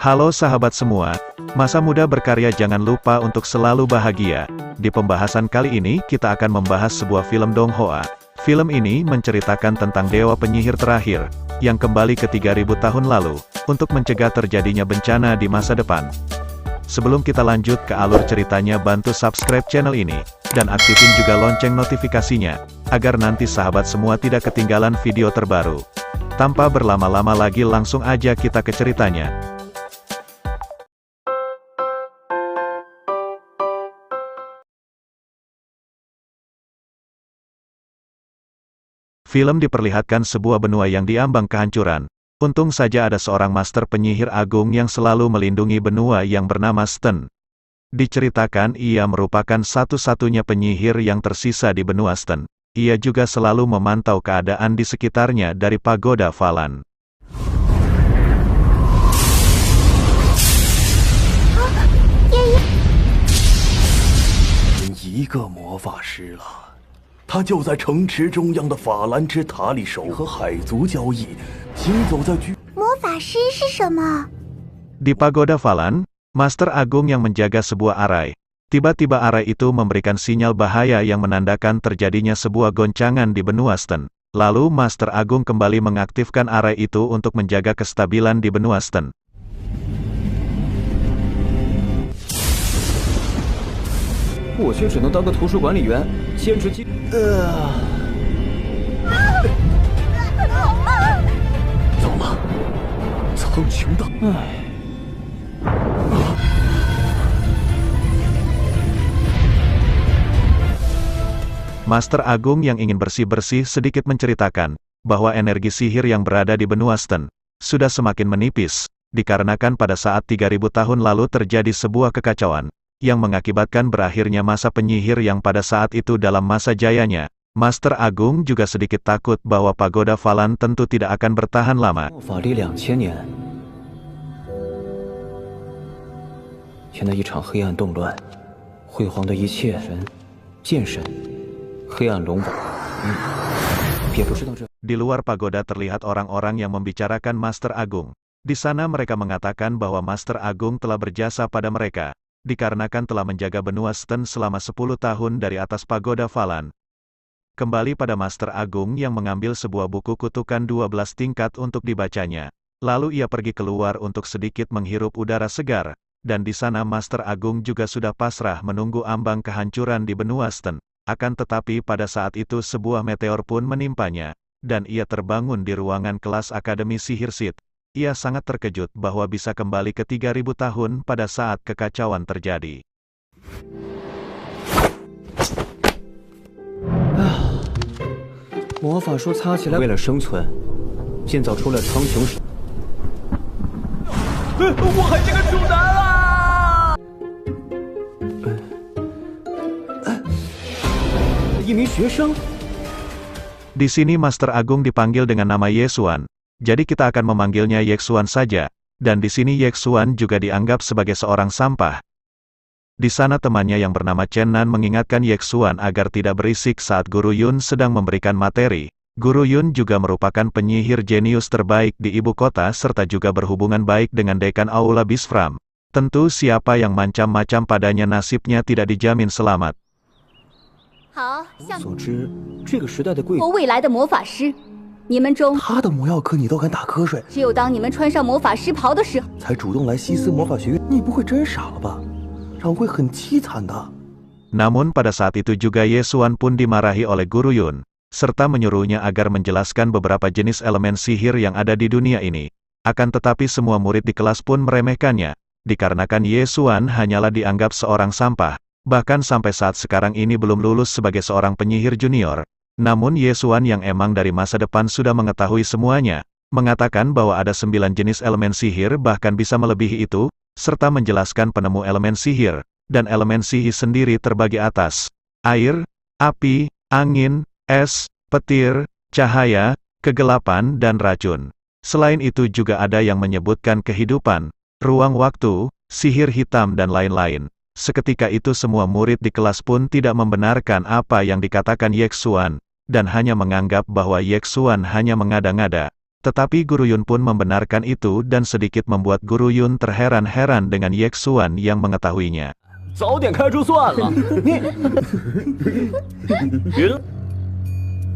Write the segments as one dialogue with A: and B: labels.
A: Halo sahabat semua, masa muda berkarya jangan lupa untuk selalu bahagia. Di pembahasan kali ini kita akan membahas sebuah film Donghua. Film ini menceritakan tentang dewa penyihir terakhir, yang kembali ke 3000 tahun lalu, untuk mencegah terjadinya bencana di masa depan. Sebelum kita lanjut ke alur ceritanya, bantu subscribe channel ini, dan aktifin juga lonceng notifikasinya, agar nanti sahabat semua tidak ketinggalan video terbaru. Tanpa berlama-lama lagi langsung aja kita ke ceritanya. Film diperlihatkan sebuah benua yang diambang kehancuran. Untung saja ada seorang master penyihir agung yang selalu melindungi benua yang bernama Sten. Diceritakan ia merupakan satu-satunya penyihir yang tersisa di benua Sten. Ia juga selalu memantau keadaan di sekitarnya dari pagoda Falan.
B: 一个魔法师了。 他就在城池中央的法兰之塔里守和海族交易，行走在
C: 魔法师是什么？
A: Di pagoda Falan, Master Agung yang menjaga sebuah arai. Tiba-tiba arai itu memberikan sinyal bahaya yang menandakan terjadinya sebuah goncangan di benua Sten. Lalu Master Agung kembali mengaktifkan arai itu untuk menjaga kestabilan di benua Sten.
D: 我却只能当个图书管理员，坚持记。
B: 糟了，苍穹的。唉。
A: Master Agung yang ingin bersih-bersih sedikit menceritakan bahwa energi sihir yang berada di benua Sten sudah semakin menipis, dikarenakan pada saat 3000 tahun lalu terjadi sebuah kekacauan yang mengakibatkan berakhirnya masa penyihir yang pada saat itu dalam masa jayanya. Master Agung juga sedikit takut bahwa pagoda Falan tentu tidak akan bertahan lama.
D: 法历2000年，现在一场黑暗动乱，辉煌的一切神、剑神、黑暗龙王，也不知道这。
A: Di luar pagoda terlihat orang-orang yang membicarakan Master Agung. Di sana mereka mengatakan bahwa Master Agung telah berjasa pada mereka, dikarenakan telah menjaga benua Sten selama 10 tahun dari atas pagoda Falan. Kembali pada Master Agung yang mengambil sebuah buku kutukan 12 tingkat untuk dibacanya. Lalu ia pergi keluar untuk sedikit menghirup udara segar, dan di sana Master Agung juga sudah pasrah menunggu ambang kehancuran di benua Sten. Akan tetapi pada saat itu sebuah meteor pun menimpanya, dan ia terbangun di ruangan kelas Akademi Sihir Sid. Ia sangat terkejut bahwa bisa kembali ke 3000 tahun pada saat kekacauan terjadi.
D: 魔法书擦起来，为了生存，建造出了苍穹石。我还是个主男啊！一名学生。
A: Di sini Master Agung dipanggil dengan nama Yexuan. Jadi kita akan memanggilnya Yexuan saja. Dan di sini Yexuan juga dianggap sebagai seorang sampah. Di sana temannya yang bernama Chen Nan mengingatkan Yexuan agar tidak berisik saat Guru Yun sedang memberikan materi. Guru Yun juga merupakan penyihir jenius terbaik di ibu kota serta juga berhubungan baik dengan dekan Aula Bisfram. Tentu siapa yang macam-macam padanya nasibnya tidak dijamin selamat.
C: 好，像
D: 所知，这个时代的贵族
C: 和未来的魔法师，你们中
B: 他的魔药课你都敢打瞌睡，
C: 只有当你们穿上魔法师袍的时候，
B: 才主动来西斯魔法学院，你不会真傻了吧？让会很凄惨的。
A: Namun pada saat itu juga Yexuan pun dimarahi oleh Guru Yun, serta menyuruhnya agar menjelaskan beberapa jenis elemen sihir yang ada di dunia ini. Akan tetapi semua murid di kelas pun meremehkannya, dikarenakan Yexuan hanyalah dianggap seorang sampah. Bahkan sampai saat sekarang ini belum lulus sebagai seorang penyihir junior. Namun Yexuan yang emang dari masa depan sudah mengetahui semuanya, mengatakan bahwa ada 9 jenis elemen sihir bahkan bisa melebihi itu, serta menjelaskan penemu elemen sihir, dan elemen sihir sendiri terbagi atas air, api, angin, es, petir, cahaya, kegelapan dan racun. Selain itu juga ada yang menyebutkan kehidupan, ruang waktu, sihir hitam dan lain-lain. Seketika itu semua murid di kelas pun tidak membenarkan apa yang dikatakan Yexuan, dan hanya menganggap bahwa Yexuan hanya mengada-ngada. Tetapi Guru Yun pun membenarkan itu dan sedikit membuat Guru Yun terheran-heran dengan Ye Xuan yang mengetahuinya.
B: 早点开出算了。云，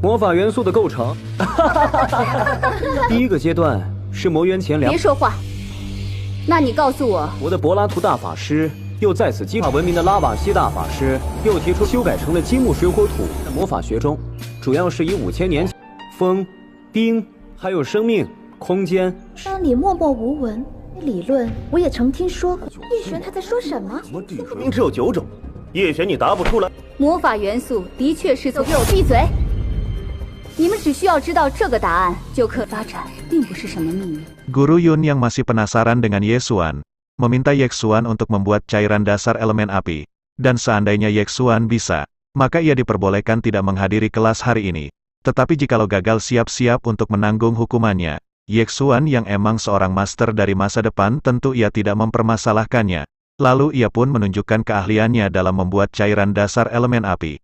D: 魔法元素的构成，第一个阶段是魔元前2。
C: 别说话。那你告诉我，
D: 我的柏拉图大法师又在此激发文明的拉瓦锡大法师又提出修改成了金木水火土。在魔法学中，主要是以5000年前风、冰，还有生命、空间。
E: 当你默默无闻，理论我也曾听说过。叶璇他在说什么？
B: 明明只有9种，叶璇你答不出来。
C: 魔法元素的确是给我闭嘴！你们只需要知道这个答案就可发展，并不是什么秘密。
A: Guru Yun yang masih penasaran dengan Ye Xuan, meminta Ye Xuan untuk membuat cairan dasar elemen api, dan seandainya Ye Xuan bisa, maka ia diperbolehkan tidak menghadiri kelas hari ini. Tetapi jikalau gagal siap-siap untuk menanggung hukumannya, Ye Xuan yang emang seorang master dari masa depan tentu ia tidak mempermasalahkannya. Lalu ia pun menunjukkan keahliannya dalam membuat cairan dasar elemen api.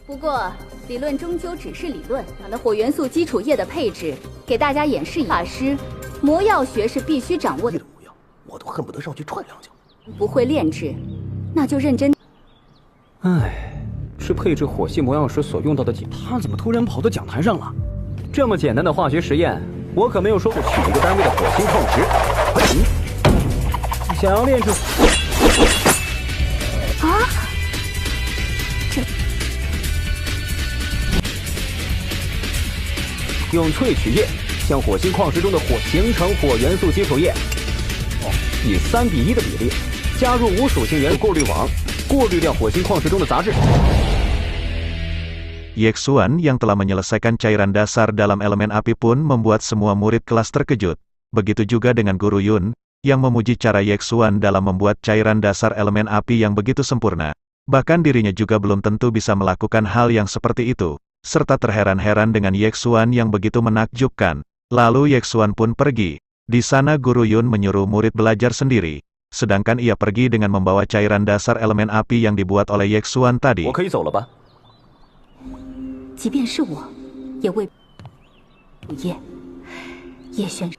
C: 不过，理论终究只是理论。的火元素基础液的配置，给大家演示一下。法师，魔药学是必须掌握的。
B: 模样，我都恨不得上去踹2脚。
C: 不会炼制，那就认真。
D: 唉，是配置火系魔药时所用到的他怎么突然跑到讲台上了？这么简单的化学实验，我可没有说过取一个单位的火星矿石。想要炼制
C: 啊！
D: 用萃取液将火星矿石中的火形成火元素基础液，以3:1的比例加入无属性元素过滤网，过滤掉火星矿石中的杂质。
A: Ye Xuan yang telah menyelesaikan cairan dasar dalam elemen api pun membuat semua murid kelas terkejut. Begitu juga dengan Guru Yun, yang memuji cara Ye Xuan dalam membuat cairan dasar elemen api yang begitu sempurna. Bahkan dirinya juga belum tentu bisa melakukan hal yang seperti itu. Serta terheran-heran dengan Ye Xuan yang begitu menakjubkan. Lalu Ye Xuan pun pergi. Di sana Guru Yun menyuruh murid belajar sendiri. Sedangkan ia pergi dengan membawa cairan dasar elemen api yang dibuat oleh Ye Xuan tadi.
D: 我可以走了吧？
C: 即便是我，也未叶轩。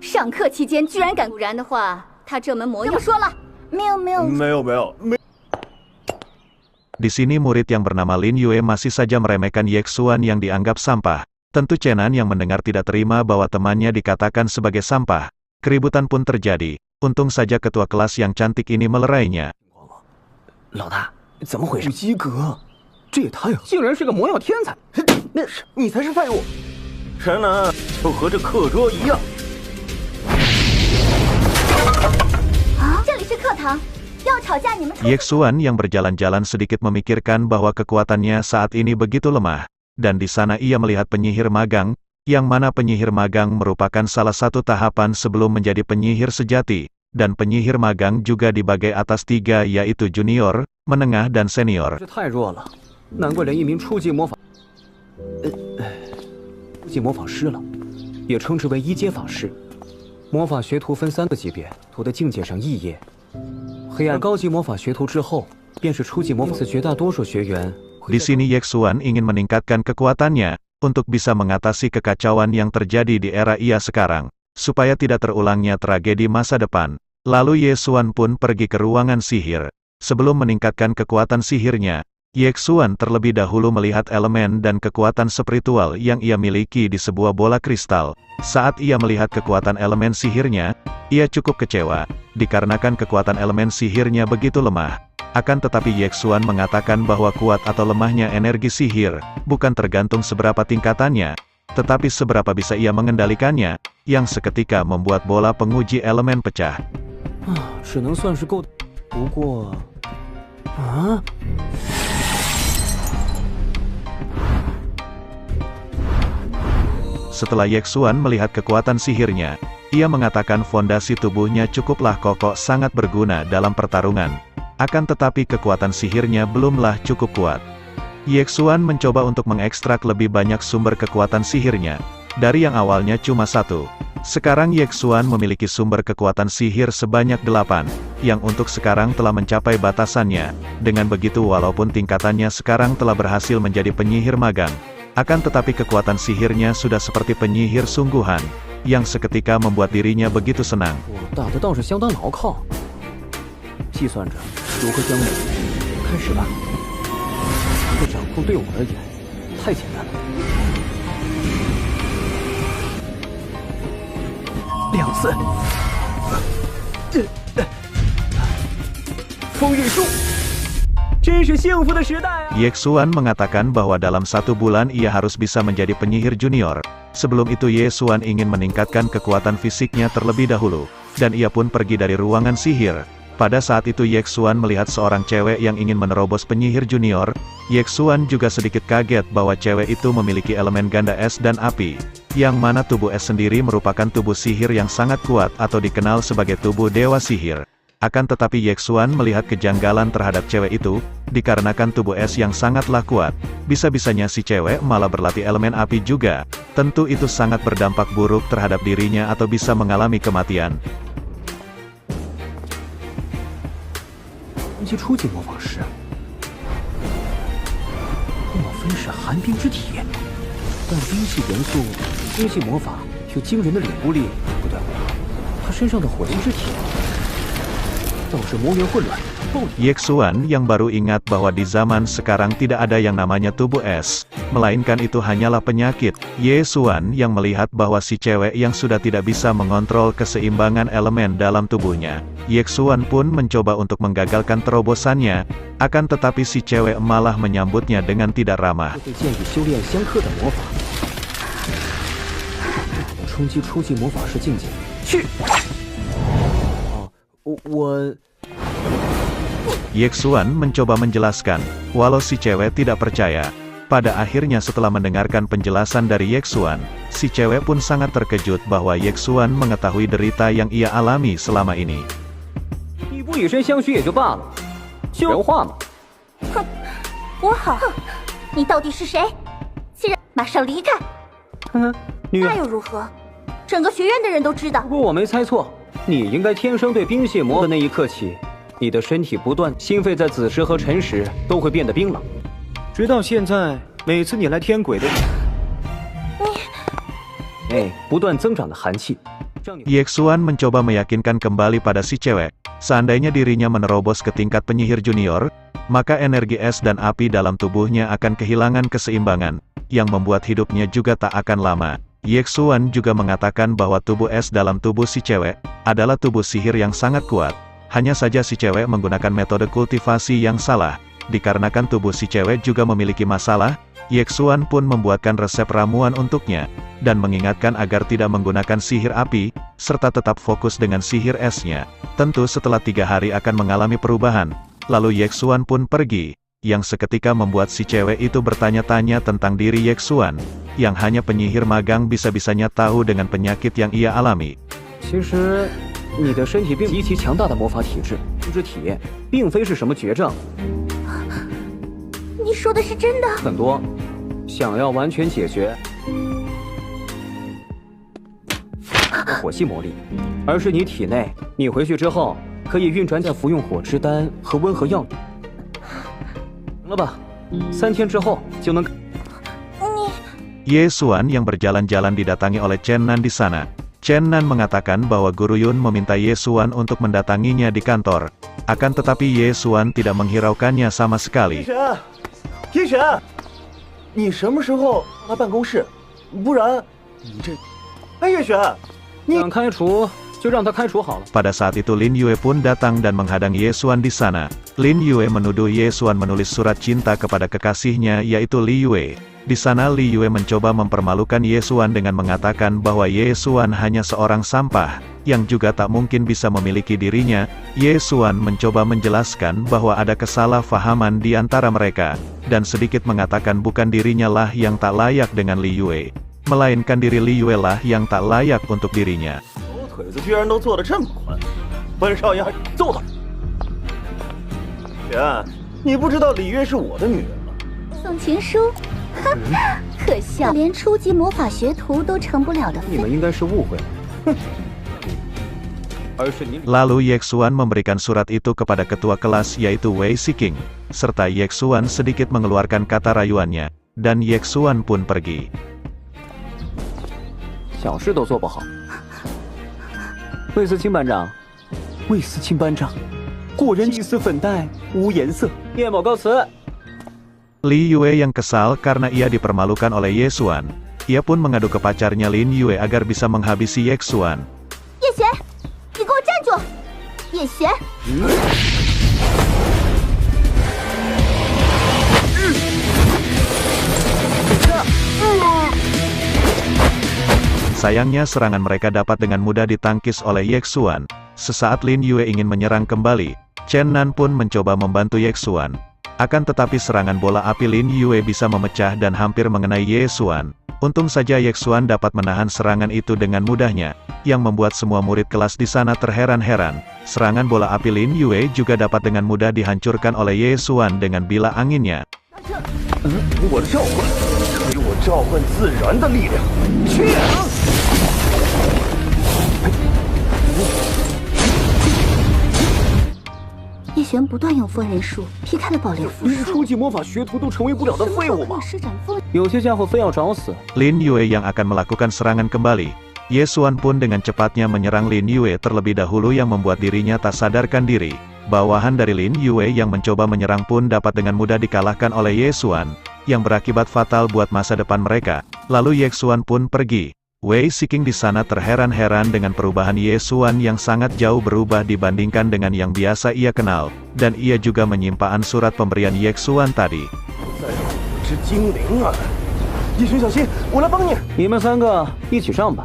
C: 上课期间居然敢，不然的话，他这门魔药说了，
E: 没有没有。
A: Di sini murid yang bernama Lin Yue masih saja meremehkan Ye Xuan yang dianggap sampah. Tentu Chenan yang mendengar tidak terima bahwa temannya dikatakan sebagai sampah. Keributan pun terjadi. Untung saja ketua kelas yang cantik ini melerainya.
D: 老大，怎么回事？
B: 及格，这也太好，
D: 竟然是个魔药天才！
B: 那是你才是废物。陈南就和这课桌一样。
C: 啊，这里是课堂。 要吵架你们。
A: Ye Xuan yang berjalan-jalan sedikit memikirkan bahwa kekuatannya saat ini begitu lemah, dan di sana ia melihat penyihir magang, yang mana penyihir magang merupakan salah satu tahapan sebelum menjadi penyihir sejati, dan penyihir magang juga dibagi atas 3 yaitu junior, menengah dan senior.
D: 这太弱了，难怪连一名初级魔法师了，也称之为1阶法师。魔法学徒分3个级别，图的境界上异业。 黑暗高级魔法学徒之后，便是初级魔法。绝大多数学员。
A: Di sini Ye Xuan ingin meningkatkan kekuatannya, untuk bisa mengatasi kekacauan yang terjadi di era ia sekarang, supaya tidak terulangnya tragedi masa depan. Lalu Ye Xuan pun pergi ke ruangan sihir. Sebelum meningkatkan kekuatan sihirnya, Ye Xuan terlebih dahulu melihat elemen dan kekuatan spiritual yang ia miliki di sebuah bola kristal. Saat ia melihat kekuatan elemen sihirnya, ia cukup kecewa, dikarenakan kekuatan elemen sihirnya begitu lemah. Akan tetapi Ye Xuan mengatakan bahwa kuat atau lemahnya energi sihir, bukan tergantung seberapa tingkatannya, tetapi seberapa bisa ia mengendalikannya, yang seketika membuat bola penguji elemen pecah.
D: 只能算是够，不过，啊？
A: Setelah Ye Xuan melihat kekuatan sihirnya, ia mengatakan fondasi tubuhnya cukuplah kokoh sangat berguna dalam pertarungan. Akan tetapi kekuatan sihirnya belumlah cukup kuat. Ye Xuan mencoba untuk mengekstrak lebih banyak sumber kekuatan sihirnya. Dari yang awalnya cuma 1. Sekarang Ye Xuan memiliki sumber kekuatan sihir sebanyak 8, yang untuk sekarang telah mencapai batasannya. Dengan begitu walaupun tingkatannya sekarang telah berhasil menjadi penyihir magang, Akan tetapi kekuatan sihirnya sudah seperti penyihir sungguhan, yang seketika membuat dirinya begitu senang.
D: 我打的倒是相当牢靠，计算着如何将美开始吧。这个掌控对我而言太简单了。
B: 2次，风韵术。
D: 真是幸福的时代啊！
A: Yexuan mengatakan bahwa dalam 1 bulan ia harus bisa menjadi penyihir junior. Sebelum itu Yexuan ingin meningkatkan kekuatan fisiknya terlebih dahulu, dan ia pun pergi dari ruangan sihir. Pada saat itu Yexuan melihat seorang cewek yang ingin menerobos penyihir junior. Yexuan juga sedikit kaget bahwa cewek itu memiliki elemen ganda es dan api, yang mana tubuh es sendiri merupakan tubuh sihir yang sangat kuat atau dikenal sebagai tubuh dewa sihir. Akan tetapi Yexuan melihat kejanggalan terhadap cewek itu, dikarenakan tubuh es yang sangatlah kuat. Bisa-bisanya si cewek malah berlatih elemen api juga. Tentu itu sangat berdampak buruk terhadap dirinya atau bisa mengalami kematian.
D: 初级初级魔法师，莫非是寒冰之体？但冰系元素、冰系魔法有惊人的领悟力，不对，他身上的火星之体。 倒是魔元混乱。
A: Yexuan yang baru ingat bahwa di zaman sekarang tidak ada yang namanya tubuh es, melainkan itu hanyalah penyakit. Yexuan yang melihat bahwa si cewek yang sudah tidak bisa mengontrol keseimbangan elemen dalam tubuhnya. Yexuan pun mencoba untuk menggagalkan terobosannya, akan tetapi si cewek malah menyambutnya dengan tidak ramah.
D: 我
A: Yexuan mencoba menjelaskan, walau si cewek tidak percaya. Pada akhirnya setelah mendengarkan penjelasan dari Yexuan, si cewek pun sangat terkejut bahwa Yexuan mengetahui derita yang ia alami selama ini.
D: 你不以身相许也就罢了，就人话嘛。
E: 哼，我好，你到底是谁？既然马上离开，
D: 哼哼，女
E: 那又如何？整个学院的人都知道。
D: 不过我没猜错，你应该天生对冰系魔的那一刻起，你的身体不断心肺在子时和辰时都会变得冰冷，直到现在，每次你来天鬼的，不断增长的寒气。
A: Yexuan mencoba meyakinkan kembali pada si cewek, seandainya dirinya menerobos ke tingkat penyihir junior, maka energi es dan api dalam tubuhnya akan kehilangan keseimbangan, yang membuat hidupnya juga tak akan lama. Yexuan juga mengatakan bahwa tubuh es dalam tubuh si cewek adalah tubuh sihir yang sangat kuat. Hanya saja si cewek menggunakan metode kultivasi yang salah. Dikarenakan tubuh si cewek juga memiliki masalah, Yexuan pun membuatkan resep ramuan untuknya, dan mengingatkan agar tidak menggunakan sihir api, serta tetap fokus dengan sihir esnya. Tentu setelah 3 hari akan mengalami perubahan. Lalu Yexuan pun pergi, yang seketika membuat si cewek itu bertanya-tanya tentang diri Yexuan, yang hanya penyihir magang bisa-bisanya tahu dengan penyakit yang ia alami.
D: 其实，你的身体并极其强大的魔法体质，之体验并非是什么绝症。
E: 你说的是真的？
D: 很多，想要完全解决火系魔力，而是你体内，你回去之后可以运转，再服用火之丹和温和药。行了吧，3天之后就能。
A: Yexuan yang berjalan-jalan didatangi oleh Chen Nan di sana. Chen Nan mengatakan bahwa Guru Yun meminta Yexuan untuk mendatanginya di kantor. Akan tetapi Yexuan tidak menghiraukannya sama sekali.
B: 天神，你什么时候来办公室？不然你这……哎，月璇，你
D: 想开除就让他开除好了。
A: Pada saat itu Lin Yue pun datang dan menghadang Yexuan di sana. Lin Yue menuduh Yexuan menulis surat cinta kepada kekasihnya yaitu Li Yue. Di sana Li Yue mencoba mempermalukan Yexuan dengan mengatakan bahwa Yexuan hanya seorang sampah, yang juga tak mungkin bisa memiliki dirinya. Yexuan mencoba menjelaskan bahwa ada kesalahpahaman di antara mereka, dan sedikit mengatakan bukan dirinya lah yang tak layak dengan Li Yue, melainkan diri Li Yue lah yang tak layak untuk dirinya.
B: 腿子居然都做得这么宽，本少爷还揍他！璇，你不知道李月是我的女人吗？
C: 送情书，哼，可笑，连初级魔法学徒都成不了的
D: 你们应该是误会了，哼。而是你。
A: Lalu Yexuan memberikan surat itu kepada ketua kelas yaitu Wei Siking, serta Yexuan sedikit mengeluarkan kata rayuannya. dan Yexuan pun pergi.
D: 小事都做不好。魏思清班长，魏思清班长，果然祭司粉黛无颜色。叶某告辞。
A: Li Yue yang kesal karena ia dipermalukan oleh Yexuan. Ia pun mengadu ke pacarnya Lin Yue agar bisa menghabisi Yexuan.
E: 叶璇，你给我站住！叶璇，
A: Sayangnya serangan mereka dapat dengan mudah ditangkis oleh Yexuan. Sesaat Lin Yue ingin menyerang kembali, Chen Nan pun mencoba membantu Yexuan. Akan tetapi serangan bola api Lin Yue bisa memecah dan hampir mengenai Yexuan. Untung saja Yexuan dapat menahan serangan itu dengan mudahnya, yang membuat semua murid kelas di sana terheran-heran. Serangan bola api Lin Yue juga dapat dengan mudah dihancurkan oleh Yexuan dengan bila anginnya.
B: 我召唤，给我召唤自然的力量，去！
E: 叶璇不断用风人术劈开了爆裂符，
D: 初级魔法学徒都成为不了的废物吗？
E: 施展风。
D: 有些家伙非要找死。
A: Lin Yue yang akan melakukan serangan kembali. Yexuan pun dengan cepatnya menyerang Lin Yue terlebih dahulu yang membuat dirinya tak sadarkan diri. Bawahan dari Lin Yue yang mencoba menyerang pun dapat dengan mudah dikalahkan oleh Yexuan, yang berakibat fatal buat masa depan mereka. Lalu Yexuan pun pergi. Wei Siking di sana terheran-heran dengan perubahan Yexuan yang sangat jauh berubah dibandingkan dengan yang biasa ia kenal, dan ia juga menyimpan surat pemberian Yexuan tadi.
B: 是精灵啊！叶璇小心，我来帮你。
D: 你们三个一起上吧。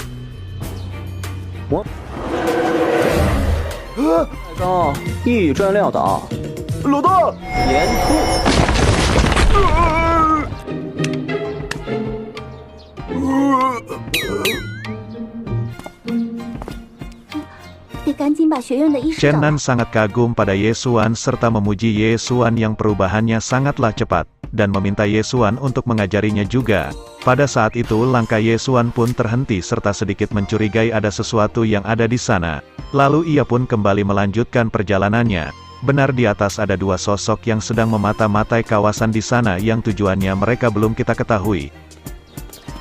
D: 我，太高，一砖撂倒，
B: 老大，
D: 严突。
E: 得赶紧把学院的医师
A: Chen
E: 找来
A: Nan。sangat kagum pada Yexuan serta memuji Yexuan yang perubahannya sangatlah cepat, dan meminta Yexuan untuk mengajarinya juga. Pada saat itu langkah Yexuan pun terhenti serta sedikit mencurigai ada sesuatu yang ada di sana. Lalu ia pun kembali melanjutkan perjalanannya. Benar di atas ada dua sosok yang sedang memata-matai kawasan di sana yang tujuannya mereka belum kita ketahui.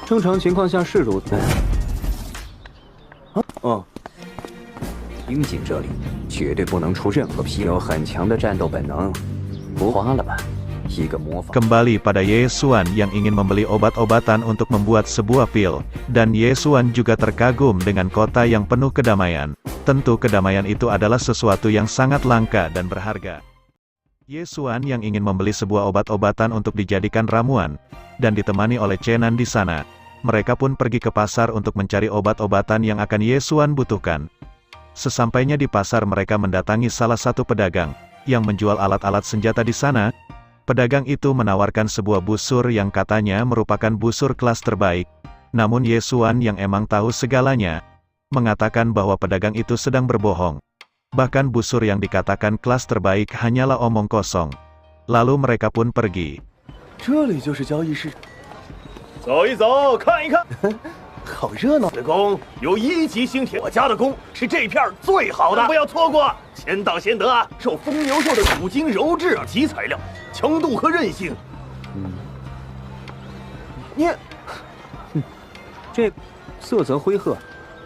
D: 正常情况下是如此。哦。 盯紧这里，绝对不能出任何纰漏。有很强的战斗本能，不花了吧？一个魔法。
A: Kembali pada Yexuan yang ingin membeli obat-obatan untuk membuat sebuah pil, dan Yexuan juga terkagum dengan kota yang penuh kedamaian. Tentu kedamaian itu adalah sesuatu yang sangat langka dan berharga. Yexuan yang ingin membeli sebuah obat-obatan untuk dijadikan ramuan, dan ditemani oleh Chen Nan di sana. Mereka pun pergi ke pasar untuk mencari obat-obatan yang akan Yexuan butuhkan. Sesampainya di pasar mereka mendatangi salah satu pedagang, yang menjual alat-alat senjata di sana. Pedagang itu menawarkan sebuah busur yang katanya merupakan busur kelas terbaik. Namun Yexuan yang emang tahu segalanya, mengatakan bahwa pedagang itu sedang berbohong. Bahkan busur yang dikatakan kelas terbaik hanyalah omong kosong. Lalu mereka pun pergi.
B: 这里就是交易市，走一走，看一看。好热闹！的弓有1级星铁，我家的弓是这片最好的，不要错过，先到先得啊！受疯牛兽的土精鞣制及材料，强度和韧性。你，
D: 这色泽灰褐，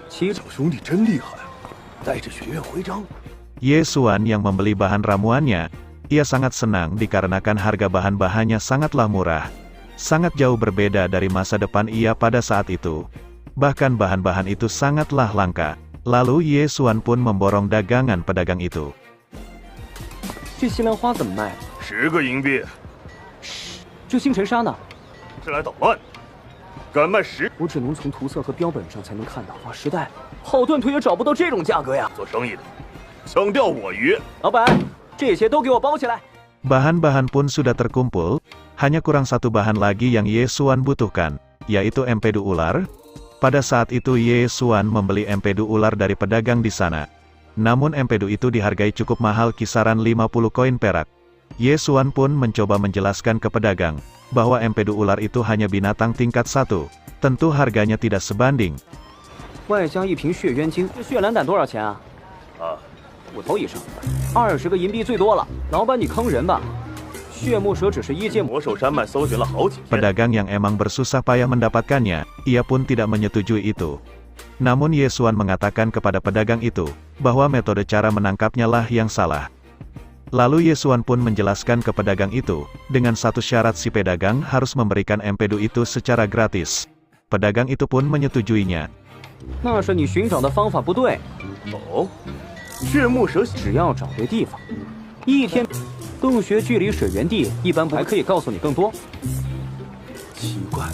D: 其
B: 小兄弟真厉害，带着学院徽章。
A: Yexuan yang membeli bahan ramuannya, ia sangat senang dikarenakan harga bahan-bahannya sangatlah murah. Sangat jauh berbeda dari masa depan ia pada saat itu. Bahkan bahan-bahan itu sangatlah langka. Lalu Yexuan pun memborong dagangan pedagang itu.
D: 这西兰花怎么卖
B: ？10个银币。
D: 这星辰砂呢？
B: 是来捣乱，敢卖10？
D: 我只能从图册和标本上才能看到。时代，好断腿也找不到这种价格呀！
B: 做生意的，想钓我鱼。
D: 老板，这些都给我包起来。
A: Bahan-bahan pun sudah terkumpul, hanya kurang satu bahan lagi yang Yexuan butuhkan, yaitu empedu ular. Pada saat itu Yexuan membeli empedu ular dari pedagang di sana. Namun empedu itu dihargai cukup mahal kisaran 50 koin perak. Yexuan pun mencoba menjelaskan ke pedagang, bahwa empedu ular itu hanya binatang tingkat 1, tentu harganya tidak sebanding.
D: 外加一瓶血渊精，这血蓝胆多少钱啊？5头以上，20个银币最多了。老板，你坑人吧？血木蛇只是一阶
B: 魔兽山脉搜寻了好几天。
A: Pedagang yang emang bersusah payah mendapatkannya, ia pun tidak menyetujui itu. Namun Yesuan mengatakan kepada pedagang itu, bahwa metode cara menangkapnya lah yang salah. Lalu Yesuan pun menjelaskan ke pedagang itu, dengan satu syarat si pedagang harus memberikan empedu itu secara gratis. Pedagang itu pun menyetujuinya.
D: 那是你寻找的方法不对。
B: 哦，血木蛇
D: 只要找对地方，一天洞穴距离水源地一般不还可以告诉你更多，
B: 奇怪，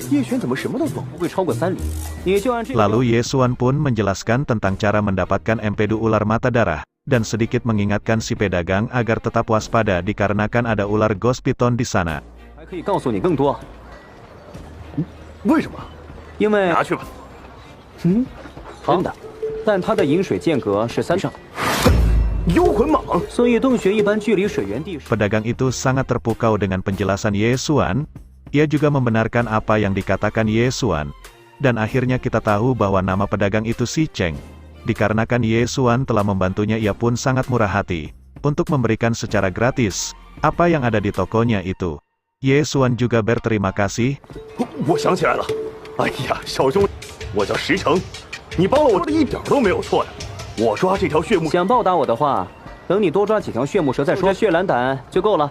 B: 叶璇怎么什么都懂？
D: 不会超过3里。你就按这个。
A: Lalu Yesuan pun menjelaskan tentang cara mendapatkan empedu ular mata darah, dan sedikit mengingatkan si pedagang agar tetap waspada dikarenakan ada ular ghost python di sana.
D: 还可以告诉你更多，
B: 为什么？
D: 因为
B: 拿去吧。
D: 真的，但它的饮水间隔是3上，
B: 幽魂蟒，
D: 所以洞穴一般距离水源地。
A: Pedagang itu sangat terpukau dengan penjelasan Yesuan. Ia juga membenarkan apa yang dikatakan Yesuan. Dan akhirnya kita tahu bahwa nama pedagang itu si Cheng. Dikarenakan Yesuan telah membantunya, ia pun sangat murah hati untuk memberikan secara gratis apa yang ada di tokonya itu. Yesuan juga berterima kasih.
B: 我想起来了。哎呀，小兄，我叫石城，你帮了我的一点都没有错呀。我抓这条血木
D: 想报答我的话，等你多抓几条血木蛇再说，血蓝胆就够了。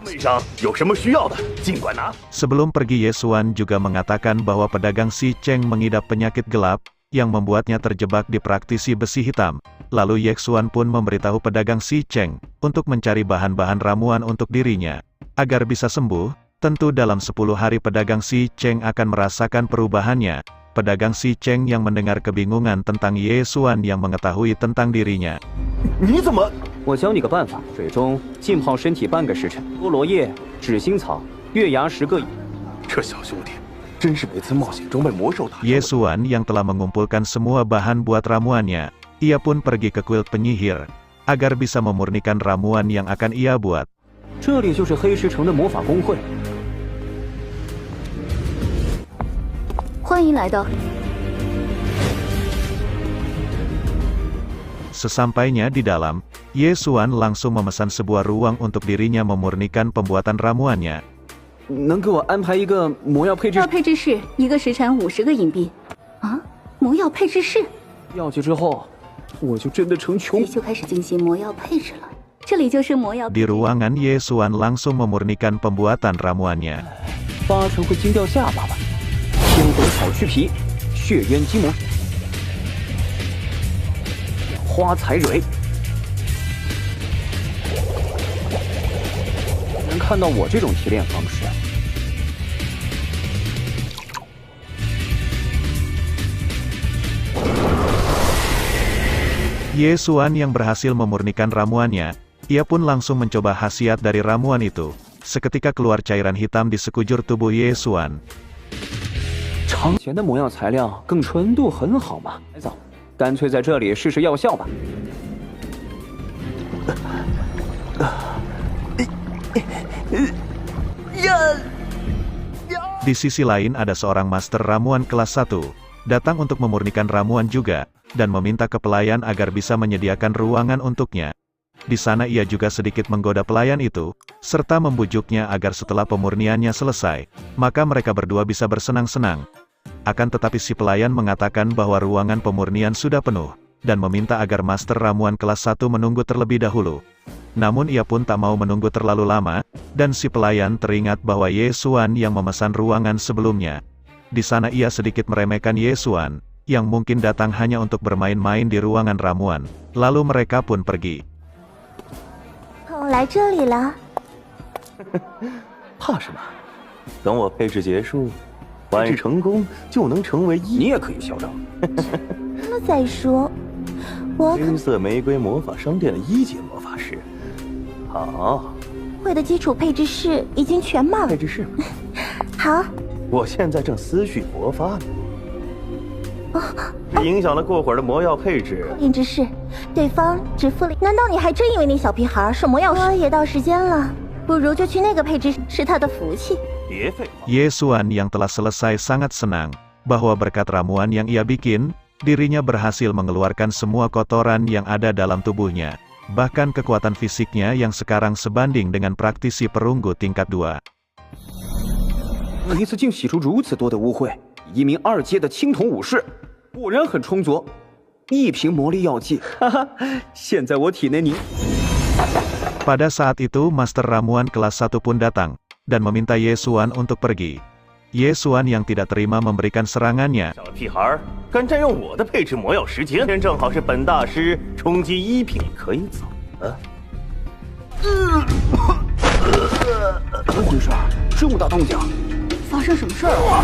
B: 妹上有什么需要的，尽管拿。
A: Sebelum pergi Yesuan juga mengatakan bahwa pedagang si Cheng mengidap penyakit gelap, yang membuatnya terjebak di praktisi besi hitam. Lalu Yesuan pun memberitahu pedagang si Cheng, untuk mencari bahan-bahan ramuan untuk dirinya. Agar bisa sembuh, tentu dalam 10 hari pedagang si Cheng akan merasakan perubahannya. Pedagang si Cheng yang mendengar kebingungan tentang Yesuan yang mengetahui tentang dirinya.
B: 你怎么？
D: 我教你个办法，水中浸泡身体半个时辰，菠萝叶、止心草、月牙10个。
B: 这小兄弟，真是每次冒险中被魔兽打。
A: Yesuan yang telah mengumpulkan semua bahan buat ramuannya, ia pun pergi ke kuil penyihir, agar bisa memurnikan ramuan yang akan ia buat.
D: 这里就是黑石城的魔法公会。
C: 欢迎来到。
A: Sesampainya di dalam, Yesuan langsung memesan sebuah ruang untuk dirinya memurnikan pembuatan ramuannya.
D: 能给我安排一个魔药配置？
C: 药配置室1个时辰50个银币。啊，魔药配置室。
D: 药去之后，我就真的成穷。
C: 就开始进行魔药配置了。这里就是魔药。
A: Di ruangan Yesuan langsung memurnikan pembuatan ramuannya.
D: 8成会惊掉下巴吧？天狗草去皮，血渊鸡魔，花彩蕊。能看到我这种提炼方式？
A: Yesuan yang berhasil memurnikan ramuannya, ia pun langsung mencoba khasiat dari ramuan itu. Seketika keluar cairan hitam di sekujur tubuh Yesuan.
D: 长前的魔药材料更纯度很好嘛，走，干脆在这里试试药效吧。
A: Di sisi lain ada seorang master ramuan kelas 1, datang untuk memurnikan ramuan juga, dan meminta ke pelayan agar bisa menyediakan ruangan untuknya. Di sana ia juga sedikit menggoda pelayan itu, serta membujuknya agar setelah pemurniannya selesai, maka mereka berdua bisa bersenang-senang. Akan tetapi si pelayan mengatakan bahwa ruangan pemurnian sudah penuh, dan meminta agar master ramuan kelas 1 menunggu terlebih dahulu. Namun ia pun tak mau menunggu terlalu lama, dan si pelayan teringat bahwa Yesuan yang memesan ruangan sebelumnya. Di sana ia sedikit meremehkan Yesuan, yang mungkin datang hanya untuk bermain-main di ruangan ramuan. Lalu mereka pun pergi.
E: 我来这里了。
B: 怕什么？等我配置结束，完成成功就能成为
D: 你也可以嚣张。
E: 那再说，我
B: 黑色玫瑰魔法商店的1级魔法师。好，
E: 会的基础配置室已经全满了。
B: 配置室吗？
E: 好，
B: 我现在正思绪勃发呢。影响了过会儿的魔药配置。
E: 配置室，对方只付了。难道你还真以为那小屁孩是魔药师？也到时间了，不如就去那个配置室，是他的福气。
B: 别废话。
A: Yesuan yang telah selesai sangat senang, bahwa berkat ramuan yang ia bikin, dirinya berhasil mengeluarkan semua kotoran yang ada dalam tubuhnya. Bahkan kekuatan fisiknya yang sekarang sebanding dengan praktisi perunggu tingkat 2.
D: 一次竟洗出如此多的污秽，一名2阶的青铜武士，果然很充足。一瓶魔力药剂，哈哈！现在我体内凝。
A: Pada saat itu Master Ramuan kelas 1 pun datang, dan meminta Ye Xuan untuk pergi. Ye Xuan yang tidak terima memberikan serangannya.
B: 小屁孩敢占用我的配置魔药时间，正好是本大师冲击1品，可以走了。
D: 怎么回事？这么大动静！
C: 发生什么事儿了？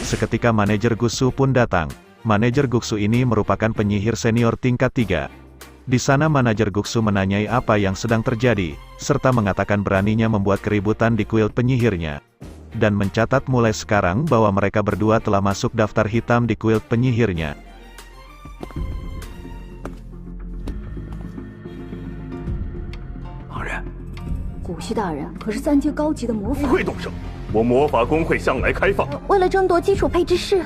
A: Seketika manajer Gusu pun datang. Manajer Gusu ini merupakan penyihir senior tingkat 3. Di sana manajer Gusu menanyai apa yang sedang terjadi, serta mengatakan beraninya membuat keributan di kuil penyihirnya. Dan mencatat mulai sekarang bahwa mereka berdua telah masuk daftar hitam di kuil penyihirnya.
C: 古希大人可是3阶高级的魔法，
B: 不会动手。我魔法工会向来开放。
E: 为了争夺基础配置室，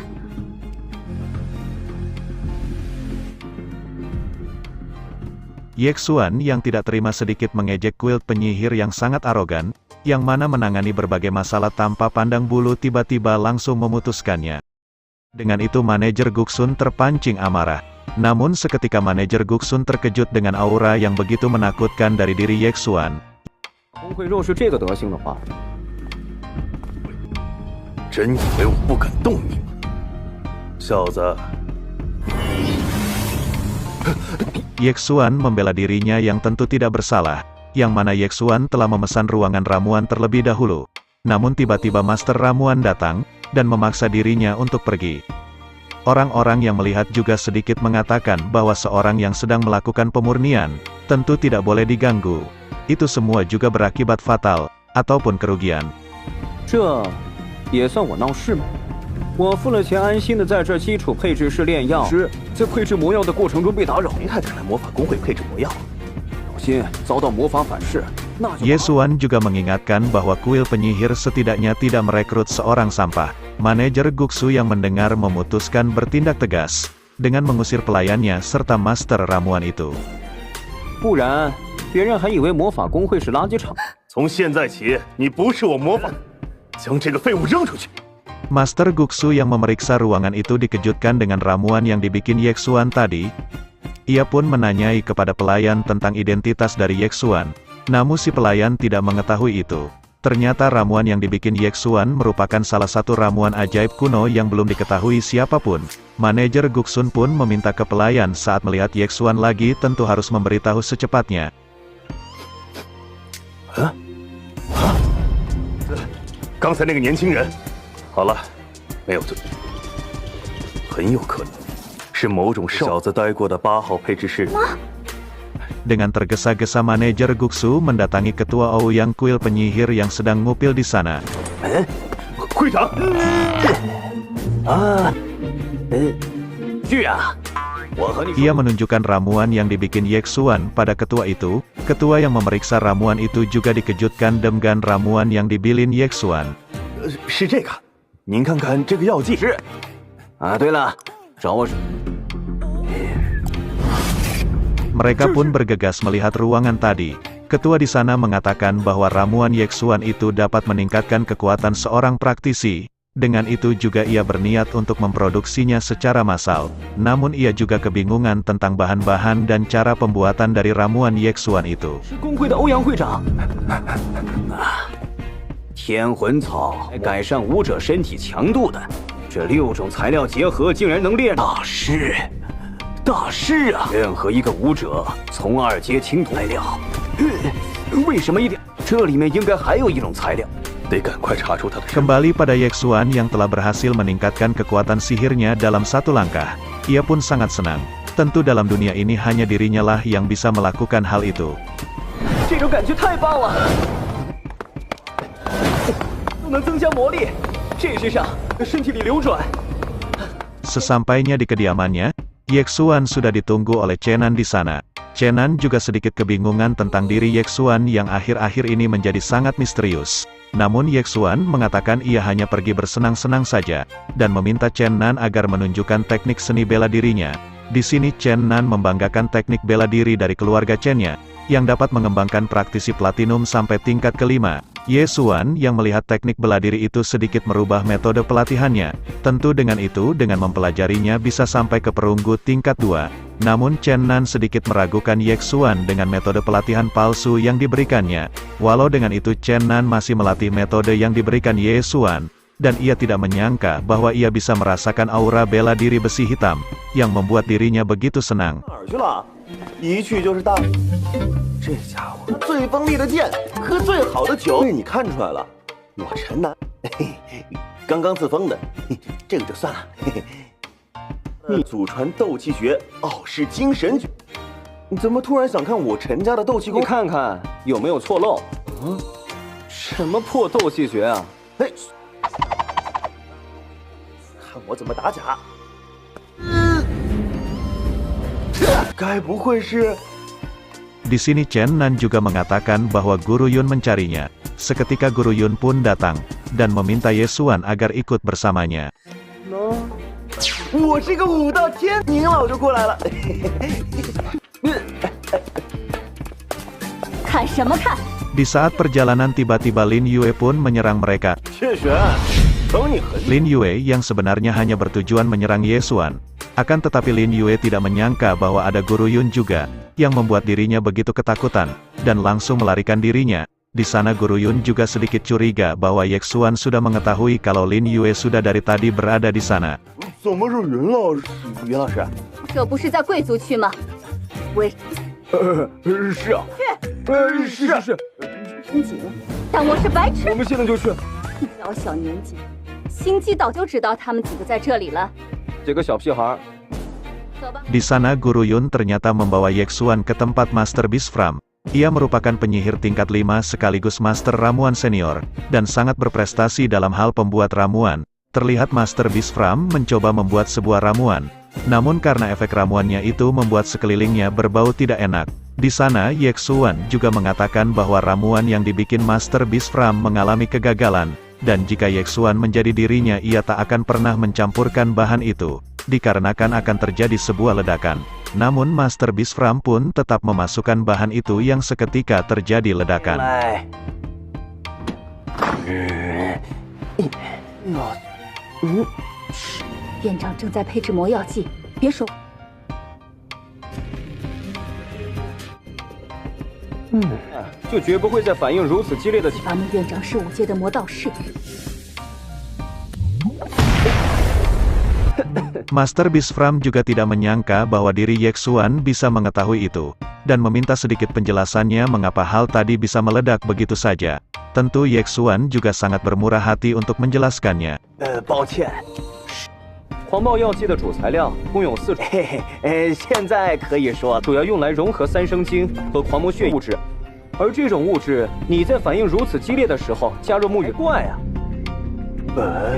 A: Ye Xuan yang tidak terima sedikit mengejek kuil penyihir yang sangat arogan, yang mana menangani berbagai masalah tanpa pandang bulu tiba-tiba langsung memutuskannya. Dengan itu manajer Guxun terpancing amarah. Namun seketika manajer Guxun terkejut dengan aura yang begitu menakutkan dari diri Ye Xuan.
D: 工会若是这个德行的话，
B: 真以为我不敢动你吗，小子？
A: Ye Xuan membela dirinya yang tentu tidak bersalah, yang mana Ye Xuan telah memesan ruangan ramuan terlebih dahulu. Namun tiba-tiba Master Ramuan datang, dan memaksa dirinya untuk pergi. Orang-orang yang melihat juga sedikit mengatakan bahwa seorang yang sedang melakukan pemurnian, tentu tidak boleh diganggu. Itu semua juga berakibat fatal, ataupun kerugian.
D: 这也算我闹事吗？我付了钱，安心的在这基础配置室炼药，是在配置魔药的过程中被打扰，
B: 谁还敢来魔法工会配置魔药？
D: 小心遭到魔法反噬。那就
A: Ye Xuan juga mengingatkan bahwa kuil penyihir setidaknya tidak merekrut seorang sampah. Manajer Guxu yang mendengar memutuskan bertindak tegas, dengan mengusir pelayannya serta Master Ramuan itu.
D: 不然别人还以为魔法工会是垃圾场。
B: 从现在起，你不是我魔法，将这个废物扔出去。
A: Master Guxu yang memeriksa ruangan itu dikejutkan dengan ramuan yang dibikin Ye Xuan tadi. Ia pun menanyai kepada pelayan tentang identitas dari Ye Xuan. Namun si pelayan tidak mengetahui itu. Ternyata ramuan yang dibikin Ye Xuan merupakan salah satu ramuan ajaib kuno yang belum diketahui siapapun. Manajer Guxun pun meminta ke pelayan saat melihat Ye Xuan lagi tentu harus memberitahu secepatnya.
B: 刚才那个年轻人，好了，没有罪，很有可能是某种小子待过的8号配置室。
A: Dengan tergesa-gesa manajer Guxu mendatangi ketua Ouyang kuil penyihir yang sedang ngupil di sana.
B: 会长，
D: 去啊！我和你
A: Ia menunjukkan ramuan yang dibikin Ye Xuan pada ketua itu. Ketua yang memeriksa ramuan itu juga dikejutkan dengan ramuan yang dibilin Ye Xuan.
B: 是这个，您看看这个药剂。
D: 是。啊，对了，找我。
A: Mereka pun bergegas melihat ruangan tadi. Ketua di sana mengatakan bahwa ramuan Ye Xuan itu dapat meningkatkan kekuatan seorang praktisi. Dengan itu juga ia berniat untuk memproduksinya secara massal. Namun ia juga kebingungan tentang bahan-bahan dan cara pembuatan dari ramuan Ye Xuan itu.
D: 是工会的欧阳会长。天魂草，改善武者身体强度的，这6种材料结合，竟然能炼大师。 大师啊！任何一个武者从2阶青铜材料，为什么一点？这里面应该还有一种材料，
B: 得赶快查出他的身份。
A: Kembali pada Ye Xuan yang telah berhasil meningkatkan kekuatan sihirnya dalam satu langkah. Ia pun sangat senang. Tentu dalam dunia ini hanya dirinya lah yang bisa melakukan hal itu.
D: 这种感觉太棒了，又能增加魔力，这身上身体里流转。
A: Sesampainya di kediamannya, Ye Xuan sudah ditunggu oleh Chenan di sana. Chenan juga sedikit kebingungan tentang diri Ye Xuan yang akhir-akhir ini menjadi sangat misterius. Namun Ye Xuan mengatakan ia hanya pergi bersenang-senang saja, dan meminta Chenan agar menunjukkan teknik seni bela dirinya. Di sini Chen Nan membanggakan teknik bela diri dari keluarga Chen-nya, yang dapat mengembangkan praktisi platinum sampai tingkat kelima. Ye Xuan yang melihat teknik bela diri itu sedikit merubah metode pelatihannya. Tentu dengan itu, dengan mempelajarinya bisa sampai ke perunggu tingkat 2. Namun Chen Nan sedikit meragukan Ye Xuan dengan metode pelatihan palsu yang diberikannya. Walau dengan itu Chen Nan masih melatih metode yang diberikan Ye Xuan. Dan ia tidak menyangka bahwa ia bisa merasakan aura bela diri besi hitam, yang membuat dirinya begitu senang.
B: 哪儿去了？一去就是大。这家伙最锋利的剑和最好的酒被你看出来了。我陈南，嘿嘿，刚刚自封的，嘿这个就算了。嘿嘿，你祖传斗气诀傲视精神诀，你怎么突然想看我陈家的斗气功？
D: 你看看有没有错漏？嗯，什么破斗气诀啊？
B: 哎，看我怎么打假！该不会是？
A: Di sini Chen Nan juga mengatakan bahwa Guru Yun mencarinya. Seketika Guru Yun pun datang, dan meminta Ye Xuan agar ikut bersamanya.
B: 我是个武道天，您老就过来了。
C: 看什么看？
A: Di saat perjalanan tiba-tiba Lin Yue pun menyerang mereka.
B: 确实，等你很
A: Lin Yue yang sebenarnya hanya bertujuan menyerang Ye Xuan. Akan tetapi Lin Yue tidak menyangka bahwa ada Guru Yun juga, yang membuat dirinya begitu ketakutan, dan langsung melarikan dirinya. Di sana Guru Yun juga sedikit curiga bahwa Ye Xuan sudah mengetahui kalau Lin Yue sudah dari tadi berada di sana.
B: 怎么是云老师？云老师，
C: 这不是在贵族区吗？喂，
B: 是啊，是。
C: 真紧，但我是白痴。
B: 我们现在就去。
C: 小小年纪，心机早就知道他们几个在这里了。
D: 几个小屁孩。
C: 走吧。
A: Di sana Guru Yun ternyata membawa Ye Xuan ke tempat Master Bisfram. Ia merupakan penyihir tingkat 5 sekaligus Master Ramuan Senior, dan sangat berprestasi dalam hal pembuat ramuan. Terlihat Master Bisfram mencoba membuat sebuah ramuan. Namun karena efek ramuannya itu membuat sekelilingnya berbau tidak enak. Di sana Ye Xuan juga mengatakan bahwa ramuan yang dibikin Master Bisfram mengalami kegagalan. Dan jika Ye Xuan menjadi dirinya ia tak akan pernah mencampurkan bahan itu, dikarenakan akan terjadi sebuah ledakan. Namun Master Bisfram pun tetap memasukkan bahan itu yang seketika terjadi ledakan.
C: 院长正在配制魔药剂，别说。
D: 就绝不会再反应如此激烈的情。
C: 咱们院长是5阶的魔道士。
A: Master Bisfram juga tidak menyangka bahwa diri Ye Xuan bisa mengetahui itu, dan meminta sedikit penjelasannya mengapa hal tadi bisa meledak begitu saja. Tentu Ye Xuan juga sangat bermurah hati untuk menjelaskannya.
B: 抱歉。
D: 狂暴药剂的主材料共有4种，
B: 现在可以说
D: 主要用来融合三生精和狂魔血物质，而这种物质你在反应如此激烈的时候加入木鱼怪啊，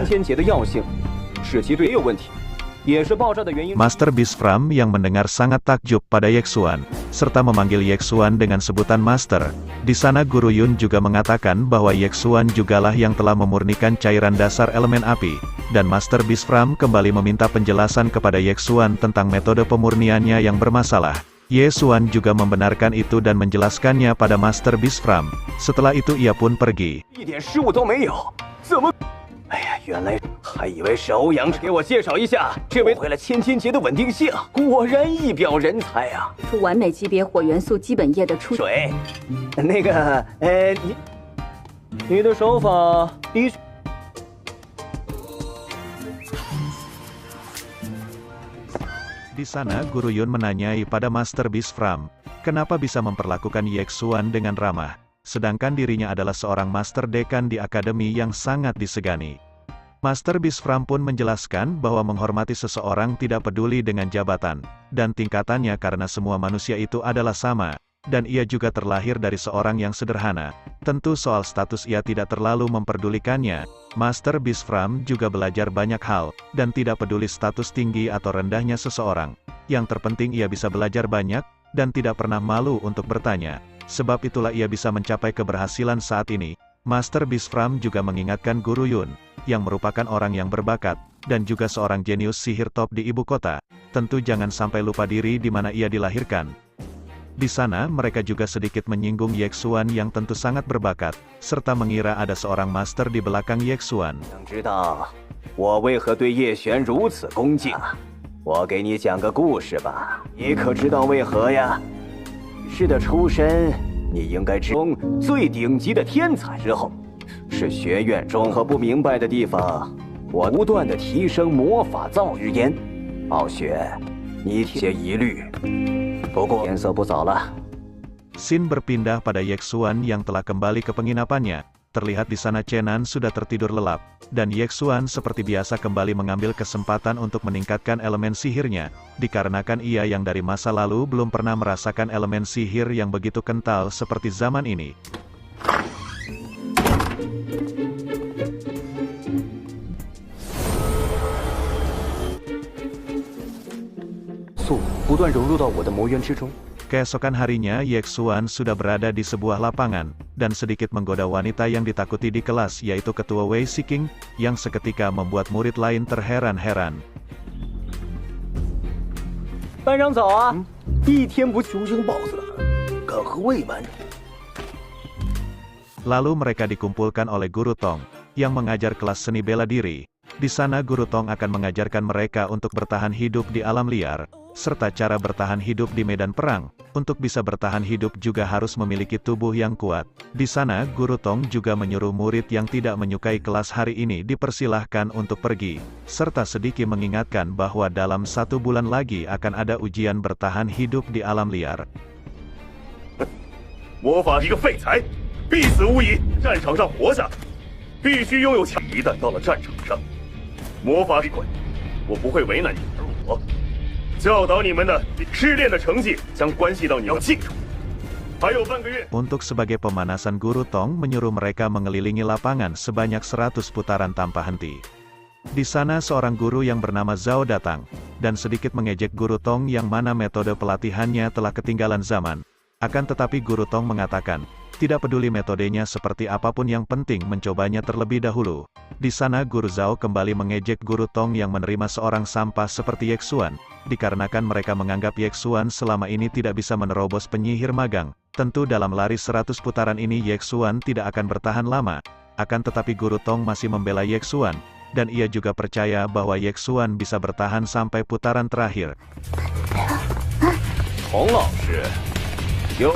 D: 天劫的药性使其对也有问题，也是爆炸的原因。
A: Master Bisfram yang mendengar sangat takjub pada Ye Xuan, serta memanggil Ye Xuan dengan sebutan Master. Di sana Guru Yun juga mengatakan bahwa Ye Xuan jugalah yang telah memurnikan cairan dasar elemen api, dan Master Bisfram kembali meminta penjelasan kepada Ye Xuan tentang metode pemurniannya yang bermasalah. Ye Xuan juga membenarkan itu dan menjelaskannya pada Master Bisfram. Setelah itu ia pun pergi.
B: 一点失误都没有，怎么？哎呀，原来还以为是欧阳。给我介绍一下，这位会了千千劫的稳定性，果然一表人才啊！
C: 出完美级别火元素基本液的出。
B: 水，那个，
D: 你的手法的确。
A: Di sana Guru Yun menanyai pada Master Bisfram, kenapa bisa memperlakukan Ye Xuan dengan ramah, sedangkan dirinya adalah seorang Master Dekan di akademi yang sangat disegani. Master Bisfram pun menjelaskan bahwa menghormati seseorang tidak peduli dengan jabatan dan tingkatannya karena semua manusia itu adalah sama, dan ia juga terlahir dari seorang yang sederhana. Tentu soal status ia tidak terlalu memperdulikannya. Master Bisfram juga belajar banyak hal, dan tidak peduli status tinggi atau rendahnya seseorang. Yang terpenting ia bisa belajar banyak, dan tidak pernah malu untuk bertanya. Sebab itulah ia bisa mencapai keberhasilan saat ini. Master Bisfram juga mengingatkan Guru Yun, yang merupakan orang yang berbakat, dan juga seorang jenius sihir top di ibu kota, tentu jangan sampai lupa diri di mana ia dilahirkan. Di sana mereka juga sedikit menyinggung Yexuan yang tentu sangat berbakat, serta mengira ada seorang master di belakang Yexuan.
D: 想知道我为何对叶璇如此恭敬？我给你讲个故事吧。你可知道为何呀？是的出身，你应该知中最顶级的天才之后，是学院中和不明白的地方，我不断的提升魔法造之烟。傲雪，你提些疑虑。不过天色不早了。
A: Scene berpindah pada Yexuan yang telah kembali ke penginapannya. Terlihat di sana Chenan sudah tertidur lelap, dan Yexuan seperti biasa kembali mengambil kesempatan untuk meningkatkan elemen sihirnya, dikarenakan ia yang dari masa lalu belum pernah merasakan elemen sihir yang begitu kental seperti zaman ini.
D: 不断融入到我的魔渊之中。
A: Keesokan harinya Yexuan sudah berada di sebuah lapangan, dan sedikit menggoda wanita yang ditakuti di kelas yaitu ketua Wei Shiking, yang seketika membuat murid lain terheran-heran.
D: 班长早啊！一天不
B: 凶星 BOSS 了，敢和魏班长？
A: Lalu mereka dikumpulkan oleh Guru Tong, yang mengajar kelas seni bela diri. Di sana Guru Tong akan mengajarkan mereka untuk bertahan hidup di alam liar, serta cara bertahan hidup di medan perang. Untuk bisa bertahan hidup juga harus memiliki tubuh yang kuat. Di sana Guru Tong juga menyuruh murid yang tidak menyukai kelas hari ini dipersilahkan untuk pergi, serta sedikit mengingatkan bahwa dalam 1 bulan lagi akan ada ujian bertahan hidup di alam liar.
B: 魔法是一个废材，必死无疑。战场上活下，必须拥有强。一旦到了战场上，魔法没关，我不会为难你，而我教导你们的试炼的成绩将关系到你要记住。还有半个月。
A: Untuk sebagai pemanasan Guru Tong menyuruh mereka mengelilingi lapangan sebanyak 100 putaran tanpa henti. Di sana seorang guru yang bernama Zhao datang, dan sedikit mengejek Guru Tong yang mana metode pelatihannya telah ketinggalan zaman. Akan tetapi Guru Tong mengatakan, tidak peduli metodenya seperti apapun yang penting mencobanya terlebih dahulu. Di sana Guru Zhao kembali mengejek Guru Tong yang menerima seorang sampah seperti Yexuan, dikarenakan mereka menganggap Yexuan selama ini tidak bisa menerobos penyihir magang. Tentu dalam lari 100 putaran ini Yexuan tidak akan bertahan lama. Akan tetapi Guru Tong masih membela Yexuan, dan ia juga percaya bahwa Yexuan bisa bertahan sampai putaran terakhir.
D: 洪老师，有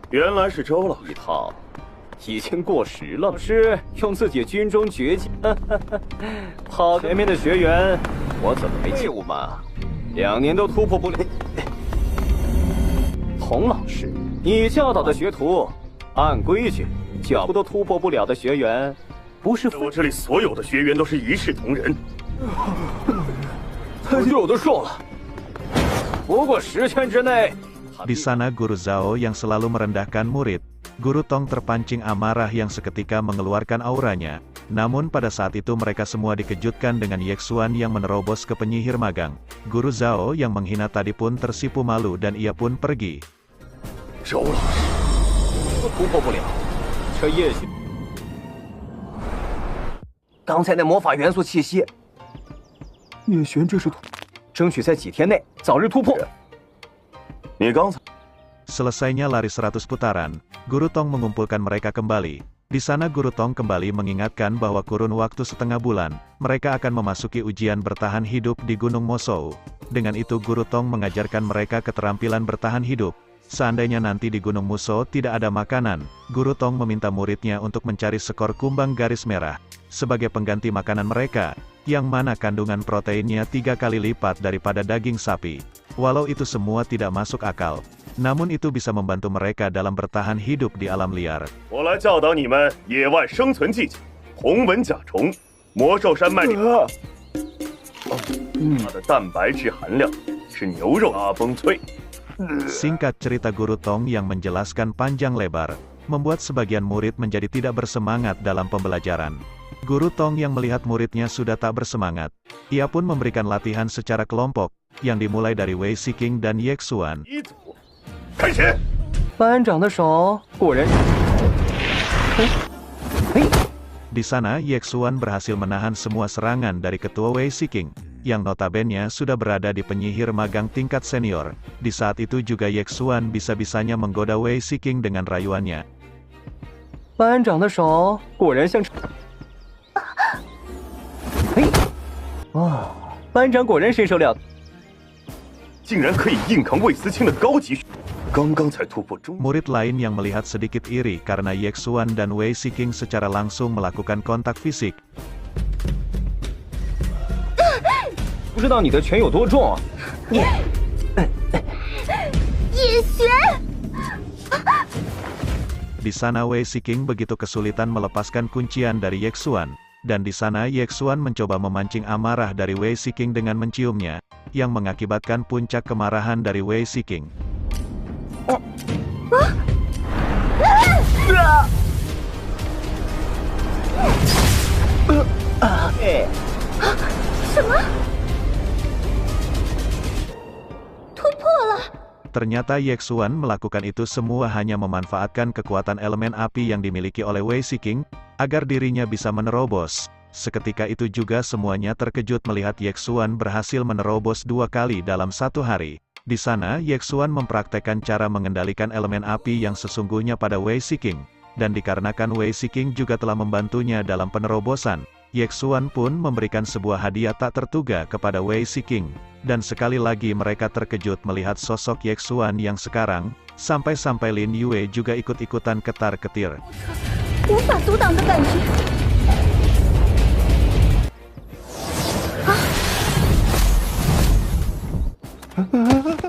B: 原来是周老
D: 一套，已经过时了。老师用自己军中绝技，好前面的学员，我怎么没队伍嘛？2年都突破不了。洪老师，你教导的学徒，按规矩教都突破不了的学员，不是
B: 我这里所有的学员都是一视同仁。
D: 有的说了，不过10圈之内。
A: Di sana Guru Zhao yang selalu merendahkan murid, Guru Tong terpancing amarah yang seketika mengeluarkan auranya. Namun pada saat itu mereka semua dikejutkan dengan Yexuan yang menerobos ke penyihir magang. Guru Zhao yang menghina tadi pun tersipu malu dan ia pun pergi.
B: 周老师，
D: 突破不了，这叶许。刚才那魔法元素气息，叶璇这是争取在几天内早日突破。
B: 你刚才
A: Selesainya lari 100 putaran, Guru Tong mengumpulkan mereka kembali. Di sana Guru Tong kembali mengingatkan bahwa kurun waktu setengah bulan, mereka akan memasuki ujian bertahan hidup di Gunung Mosou. Dengan itu Guru Tong mengajarkan mereka keterampilan bertahan hidup. Seandainya nanti di Gunung Musou tidak ada makanan, Guru Tong meminta muridnya untuk mencari skor kumbang garis merah sebagai pengganti makanan mereka, yang mana kandungan proteinnya 3 kali lipat daripada daging sapi. Walau itu semua tidak masuk akal, namun itu bisa membantu mereka dalam bertahan hidup di alam liar.
B: 我来教导你们野外生存技巧：红纹甲虫、魔兽山脉里，它的蛋白质含量是牛肉大崩脆。
A: Singkat cerita Guru Tong yang menjelaskan panjang lebar, membuat sebagian murid menjadi tidak bersemangat dalam pembelajaran. Guru Tong yang melihat muridnya sudah tak bersemangat, ia pun memberikan latihan secara kelompok, yang dimulai dari Wei Shiking dan Yexuan.
B: 开始。
D: 班长的手果然。
A: Di sana Yexuan berhasil menahan semua serangan dari ketua Wei Shiking. yang notabene sudah berada di penyihir magang tingkat senior. Di saat itu juga Ye Xuan bisa-bisanya menggoda Wei Shiking dengan rayuannya.
D: 班长的手果然像……嘿，哦，班长果然身手了得，
B: 竟然可以硬扛魏思清的高级，刚刚才突破中。
A: Murid lain yang melihat sedikit iri karena Ye Xuan dan Wei Shiking secara langsung melakukan kontak fisik.
D: 不知道你的拳有多重啊！你，
E: 叶璇，
A: Di sana Wei Shiking begitu kesulitan melepaskan kuncian dari Ye Xuan, dan di sana Ye Xuan mencoba memancing amarah dari Wei Shiking dengan menciumnya, yang mengakibatkan puncak kemarahan dari Wei Shiking.
E: 什么？突破了！
A: Ternyata Ye Xuan melakukan itu semua hanya memanfaatkan kekuatan elemen api yang dimiliki oleh Wei Shiking, agar dirinya bisa menerobos. Seketika itu juga semuanya terkejut melihat Ye Xuan berhasil menerobos 2 kali dalam 1 hari. Di sana Ye Xuan mempraktekkan cara mengendalikan elemen api yang sesungguhnya pada Wei Shiking. Dan dikarenakan Wei Shiking juga telah membantunya dalam penerobosan, Ye Xuan pun memberikan sebuah hadiah tak terduga kepada Wei Shiking. Dan sekali lagi mereka terkejut melihat sosok Ye Xuan yang sekarang, sampai-sampai Lin Yue juga ikut-ikutan ketar-ketir.
E: 无法阻挡的感觉。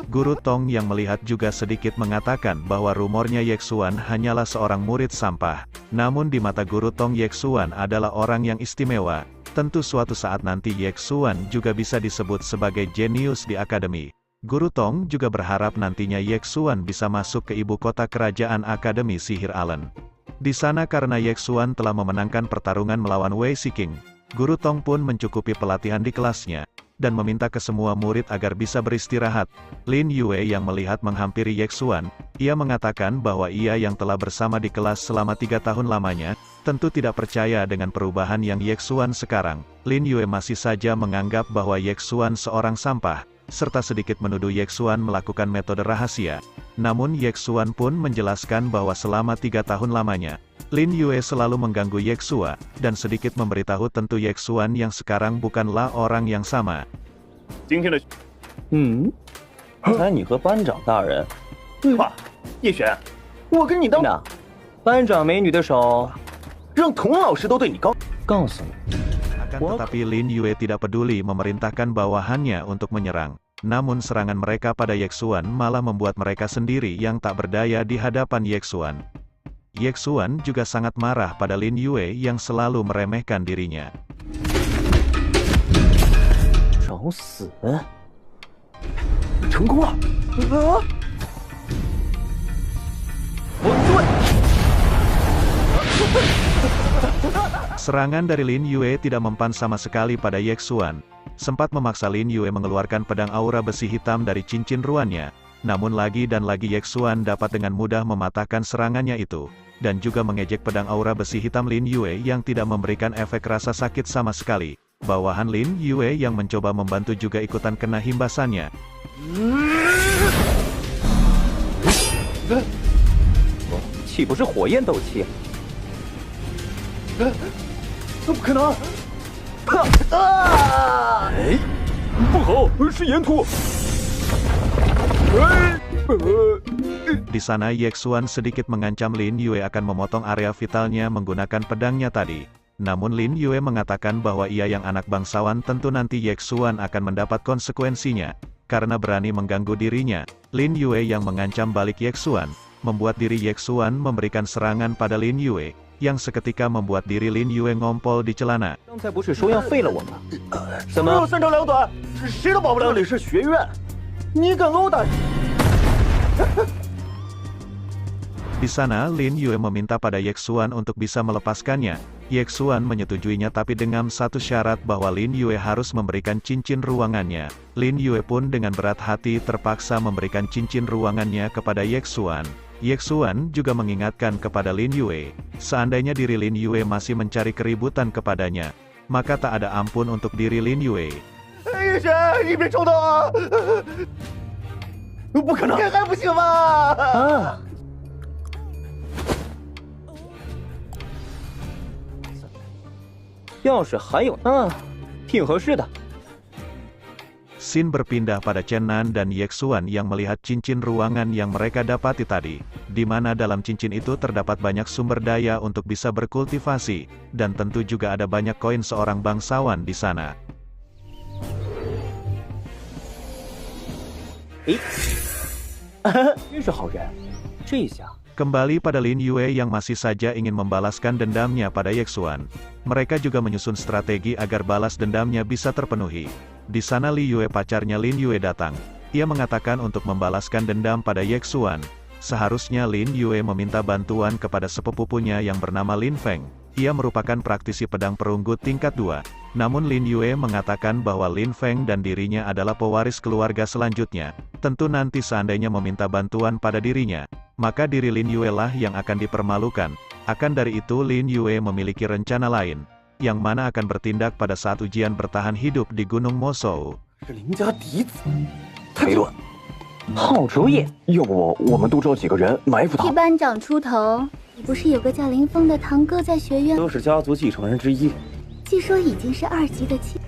A: Guru Tong yang melihat juga sedikit mengatakan bahwa rumornya Ye Xuan hanyalah seorang murid sampah. Namun di mata Guru Tong Ye Xuan adalah orang yang istimewa. Tentu suatu saat nanti Ye Xuan juga bisa disebut sebagai jenius di akademi. Guru Tong juga berharap nantinya Ye Xuan bisa masuk ke ibu kota kerajaan Akademi Sihir Allen. Di sana karena Ye Xuan telah memenangkan pertarungan melawan Wei Shiking, Guru Tong pun mencukupi pelatihan di kelasnya, dan meminta ke semua murid agar bisa beristirahat. Lin Yue yang melihat menghampiri Ye Xuan, ia mengatakan bahwa ia yang telah bersama di kelas selama 3 tahun lamanya, tentu tidak percaya dengan perubahan yang Ye Xuan sekarang. Lin Yue masih saja menganggap bahwa Ye Xuan seorang sampah, serta sedikit menuduh Ye Xuan melakukan metode rahasia. Namun Ye Xuan pun menjelaskan bahwa selama 3 tahun lamanya, Lin Yue selalu mengganggu Ye Xuan, dan sedikit memberitahu tentu Ye Xuan yang sekarang bukanlah orang yang sama.
B: 今天的，
D: 刚才你和班长大人，
B: 对话，叶璇，我跟你当
D: 班长，班长美女的手，
B: 让童老师都对你高。
D: 告诉你，
A: Akan tetapi Lin Yue tidak peduli memerintahkan bawahannya untuk menyerang. Namun serangan mereka pada Ye Xuan malah membuat mereka sendiri yang tak berdaya di hadapan Ye Xuan. Ye Xuan juga sangat marah pada Lin Yue yang selalu meremehkan dirinya.
D: 找死！
B: 成功了！Serangan
A: dari Lin Yue tidak mempan sama sekali pada Ye Xuan. Sempat memaksa Lin Yue mengeluarkan pedang aura besi hitam dari cincin ruannya. Namun lagi dan lagi Ye Xuan dapat dengan mudah mematahkan serangannya itu. Dan juga mengejek pedang aura besi hitam Lin Yue yang tidak memberikan efek rasa sakit sama sekali. Bawahan Lin Yue yang mencoba membantu juga ikutan kena himbasannya.
D: 岂不是火焰斗气？
B: 怎么可能？哎，不好，是岩土！
A: Di sana Ye Xuan sedikit mengancam Lin Yue akan memotong area vitalnya menggunakan pedangnya tadi. Namun Lin Yue mengatakan bahwa ia yang anak bangsawan tentu nanti Ye Xuan akan mendapat konsekuensinya. Karena berani mengganggu dirinya, Lin Yue yang mengancam balik Ye Xuan, membuat diri Ye Xuan memberikan serangan pada Lin Yue, yang seketika membuat diri Lin Yue ngompol di celana.
D: 刚才不是说要废了我吗？怎么？
B: 三长两短，谁都保不了。这里是学院，你敢殴打？
A: Di sana Lin Yue meminta pada Ye Xuan untuk bisa melepaskannya. Ye Xuan menyetujuinya tapi dengan satu syarat bahwa Lin Yue harus memberikan cincin ruangannya. Lin Yue pun dengan berat hati terpaksa memberikan cincin ruangannya kepada Ye Xuan. Ye Xuan juga mengingatkan kepada Lin Yue, seandainya diri Lin Yue masih mencari keributan kepadanya, maka tak ada ampun untuk diri Lin Yue.
B: 医生，你别冲动啊！不可能，这还不行吗？
D: 啊！要是还有挺合适的。
A: Scene berpindah pada Chen Nan dan Yexuan yang melihat cincin ruangan yang mereka dapati tadi, di mana dalam cincin itu terdapat banyak sumber daya untuk bisa berkultivasi, dan tentu juga ada banyak koin seorang bangsawan di sana.
D: 真是好人，这一下。
A: Kembali pada Lin Yue yang masih saja ingin membalaskan dendamnya pada Yexuan. Mereka juga menyusun strategi agar balas dendamnya bisa terpenuhi. Di sana Li Yue pacarnya Lin Yue datang. Ia mengatakan untuk membalaskan dendam pada Yexuan. Seharusnya Lin Yue meminta bantuan kepada sepupunya yang bernama Lin Feng. Ia merupakan praktisi pedang perunggu tingkat 2. Namun Lin Yue mengatakan bahwa Lin Feng dan dirinya adalah pewaris keluarga selanjutnya. Tentu nanti seandainya meminta bantuan pada dirinya, maka diri Lin Yue lah yang akan dipermalukan. Akan dari itu Lin Yue memiliki rencana lain, yang mana akan bertindak pada saat ujian bertahan hidup di Gunung Mosou.
B: 是林家嫡子，太乱。
D: 好主意，
B: 要不我们多招几个人埋伏
C: 替班长出头，你不是有个叫林峰的堂哥在学院？
B: 都是家族继承人之一。
C: 据说已经是2级的期。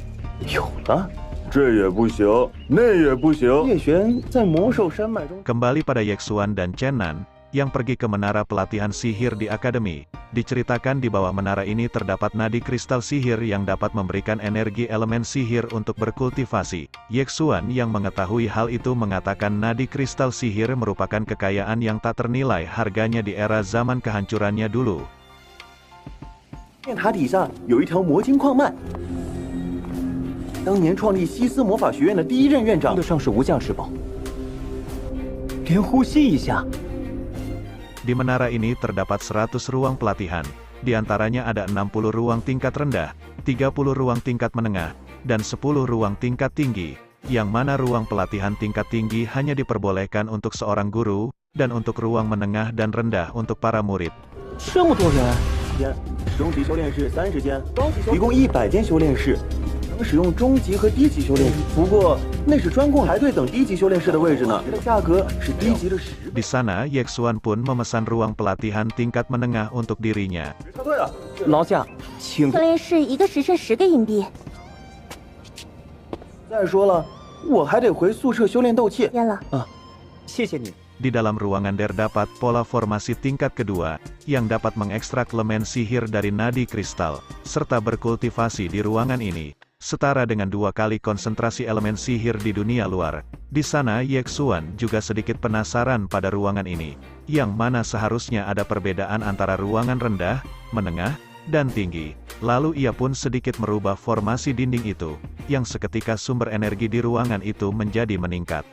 B: 有了，这也不行，那也不行。叶璇在魔兽山脉中。
A: Kembali pada Yexuan dan Chen Nan, yang pergi ke menara pelatihan sihir di akademi. Diceritakan di bawah menara ini terdapat nadi kristal sihir yang dapat memberikan energi elemen sihir untuk berkultivasi. Yexuan yang mengetahui hal itu mengatakan nadi kristal sihir merupakan kekayaan yang tak ternilai harganya di era zaman kehancurannya dulu.
B: 电塔底下有一条魔晶矿脉，当年创立西斯魔法学院的第一任院长，
D: 的上是无价之宝，连呼吸一下。
A: Di menara ini terdapat 100 ruang pelatihan, di antaranya ada 60 ruang tingkat rendah, 30 ruang tingkat menengah, dan 10 ruang tingkat tinggi, yang mana ruang pelatihan tingkat tinggi hanya diperbolehkan untuk seorang guru, dan untuk ruang menengah dan rendah untuk para murid.
D: 这么多人，
B: 中级修炼室30间，一共100间修炼室，能使用中级和低级修炼室。不过那是专供排队等低级修炼室的位置呢，价格是低级的10倍。
A: Di sana Yexuan pun memesan ruang pelatihan tingkat menengah untuk dirinya.
B: 插队了，
D: 劳驾，请。
E: 修炼室一个时辰10个硬币。
B: 再说了，我还得回宿舍修炼斗气。
E: 天了，
D: 谢谢你。
A: Di dalam ruangan terdapat pola formasi tingkat kedua, yang dapat mengekstrak elemen sihir dari nadi kristal, serta berkultivasi di ruangan ini, setara dengan 2 kali konsentrasi elemen sihir di dunia luar. Di sana Yexuan juga sedikit penasaran pada ruangan ini, yang mana seharusnya ada perbedaan antara ruangan rendah, menengah, dan tinggi. Lalu ia pun sedikit merubah formasi dinding itu, yang seketika sumber energi di ruangan itu menjadi meningkat.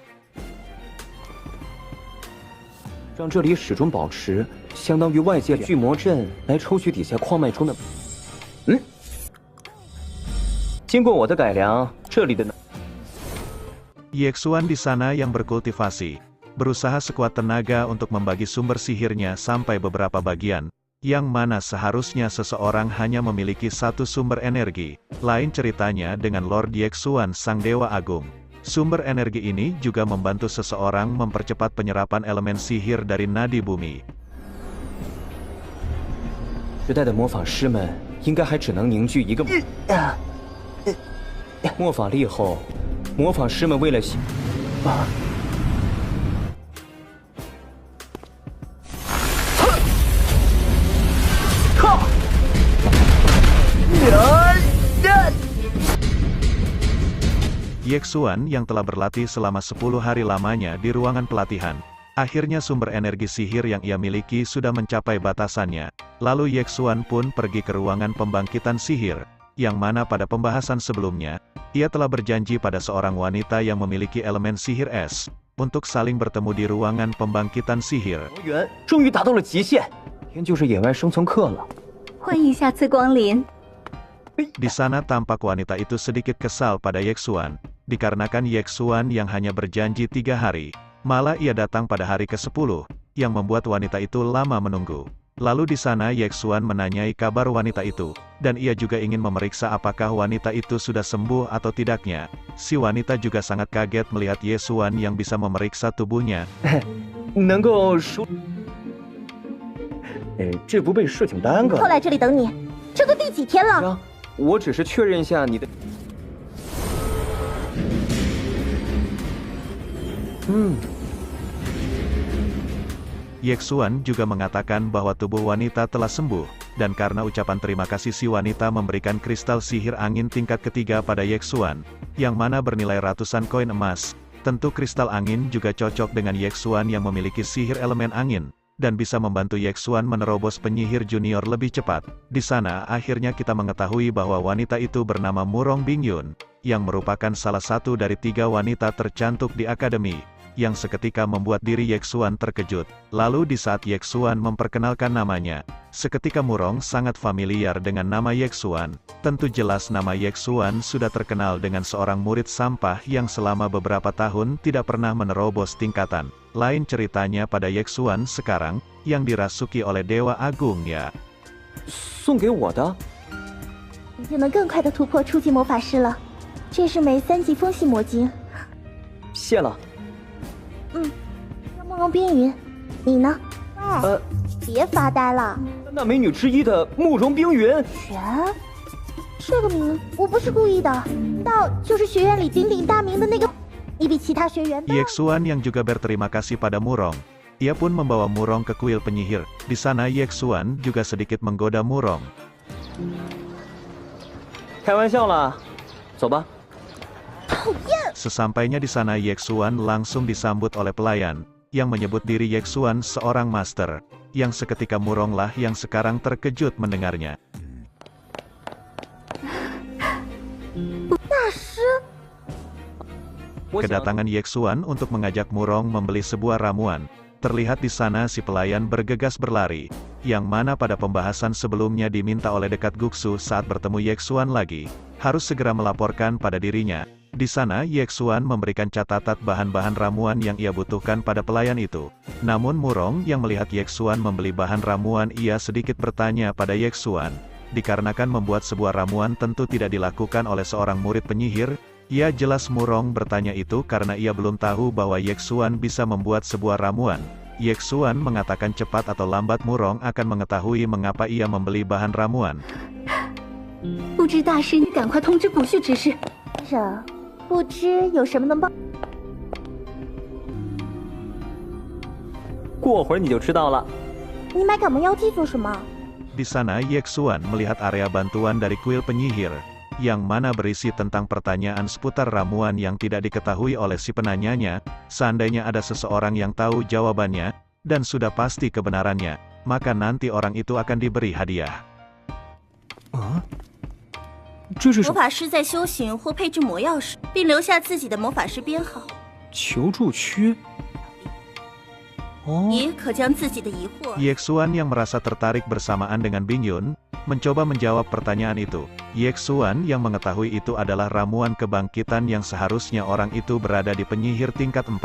D: 让这里始终保持相当于外界巨魔阵来抽取底下矿脉中的。经过我的改良，这里的
A: Yexuan di sana yang berkultivasi, berusaha sekuat tenaga untuk membagi sumber sihirnya sampai beberapa bagian, yang mana seharusnya seseorang hanya memiliki satu sumber energi. Lain ceritanya dengan Lord Yexuan Sang Dewa Agung. Sumber energi ini juga membantu seseorang mempercepat penyerapan elemen sihir dari nadi bumi.
D: 时代的魔法师们应该还只能凝聚一个魔法力后，魔法师们为了
A: Yexuan yang telah berlatih selama 10 hari lamanya di ruangan pelatihan. Akhirnya sumber energi sihir yang ia miliki sudah mencapai batasannya. Lalu Yexuan pun pergi ke ruangan pembangkitan sihir, yang mana pada pembahasan sebelumnya, ia telah berjanji pada seorang wanita yang memiliki elemen sihir es, untuk saling bertemu di ruangan pembangkitan sihir.
D: 终于达到了极限，天就是野外生存课了。
C: 欢迎下次光临。
A: Di sana tampak wanita itu sedikit kesal pada Yexuan, dikarenakan Yexuan yang hanya berjanji 3 hari, malah ia datang pada hari ke-10, yang membuat wanita itu lama menunggu. Lalu di sana Yexuan menanyai kabar wanita itu, dan ia juga ingin memeriksa apakah wanita itu sudah sembuh atau tidaknya. Si wanita juga sangat kaget melihat Yexuan yang bisa memeriksa tubuhnya.
B: 能够说，这不被事情耽搁
E: 都来这里等你，这都第几天了？
D: 啊，我只是确认一下你的。
A: Yexuan juga mengatakan bahwa tubuh wanita telah sembuh, dan karena ucapan terima kasih si wanita memberikan kristal sihir angin tingkat ketiga pada Yexuan, yang mana bernilai ratusan koin emas. Tentu kristal angin juga cocok dengan Yexuan yang memiliki sihir elemen angin, dan bisa membantu Yexuan menerobos penyihir junior lebih cepat. Di sana akhirnya kita mengetahui bahwa wanita itu bernama Murong Bingyun, yang merupakan salah satu dari 3 wanita tercantik di akademi, yang seketika membuat diri Yexuan terkejut. Lalu di saat Yexuan memperkenalkan namanya, seketika Murong sangat familiar dengan nama Yexuan. Tentu jelas nama Yexuan sudah terkenal dengan seorang murid sampah yang selama beberapa tahun tidak pernah menerobos tingkatan. Lain ceritanya pada Yexuan sekarang, yang dirasuki oleh Dewa Agung ya.
D: 送给我的。
E: 你就能更快的突破初级魔法师了。这是枚3级风系魔晶。
D: 谢了。
E: 慕容冰云，你呢？别发呆了。
D: 那美女之一的慕容冰云。
E: 玄，这个名我不是故意的，难道就是学院里鼎鼎大名的那个？你比其他学员都
A: Yexuan yang juga berterima kasih pada Murong. Ia pun membawa Murong ke kuil penyihir. Di sana Yexuan juga sedikit menggoda Murong.
D: 开玩笑啦，走吧。
A: Sesampainya di sana Yexuan langsung disambut oleh pelayan, yang menyebut diri Yexuan seorang master, yang seketika Muronglah yang sekarang terkejut mendengarnya.
E: 大师，
A: Kedatangan Yexuan untuk mengajak Murong membeli sebuah ramuan. Terlihat di sana si pelayan bergegas berlari, yang mana pada pembahasan sebelumnya diminta oleh dekat Guksu saat bertemu Yexuan lagi, harus segera melaporkan pada dirinya. Di sana Yexuan memberikan catatan bahan-bahan ramuan yang ia butuhkan pada pelayan itu. Namun Murong yang melihat Yexuan membeli bahan ramuan, ia sedikit bertanya pada Yexuan. Dikarenakan membuat sebuah ramuan tentu tidak dilakukan oleh seorang murid penyihir, ia jelas Murong bertanya itu karena ia belum tahu bahwa Yexuan bisa membuat sebuah ramuan. Yexuan mengatakan cepat atau lambat Murong akan mengetahui mengapa ia membeli bahan ramuan.
C: 不知大师，你赶快通知补续指示。
E: 先生，不知有什么能帮？
D: 过会儿你就知道了。
E: 你买感冒药剂做什么？
A: Di sana Yexuan melihat area bantuan dari kuil penyihir, yang mana berisi tentang pertanyaan seputar ramuan yang tidak diketahui oleh si penanyanya. Seandainya ada seseorang yang tahu jawabannya, dan sudah pasti kebenarannya, maka nanti orang itu akan diberi hadiah.
D: 这是什么？
F: 魔法师在修行或配置魔药时，并留下自己的魔法师编号，
D: 求助区。哦，
F: 也可将自己的疑惑。
A: Yexuan yang merasa tertarik bersamaan dengan Bingyun, mencoba menjawab pertanyaan itu. Yexuan yang mengetahui itu adalah ramuan kebangkitan yang seharusnya orang itu berada di penyihir tingkat 4,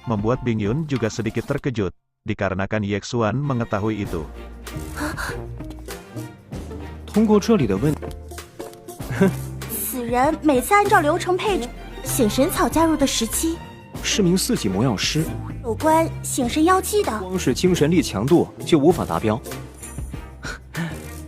A: membuat Bingyun juga sedikit terkejut, dikarenakan Yexuan mengetahui itu.
D: 通过这里的问，
F: 此人每次按照流程配置醒神草加入的时期，
D: 是名4级魔药师，
F: 有关醒神药剂的。
D: 光是精神力强度就无法达标。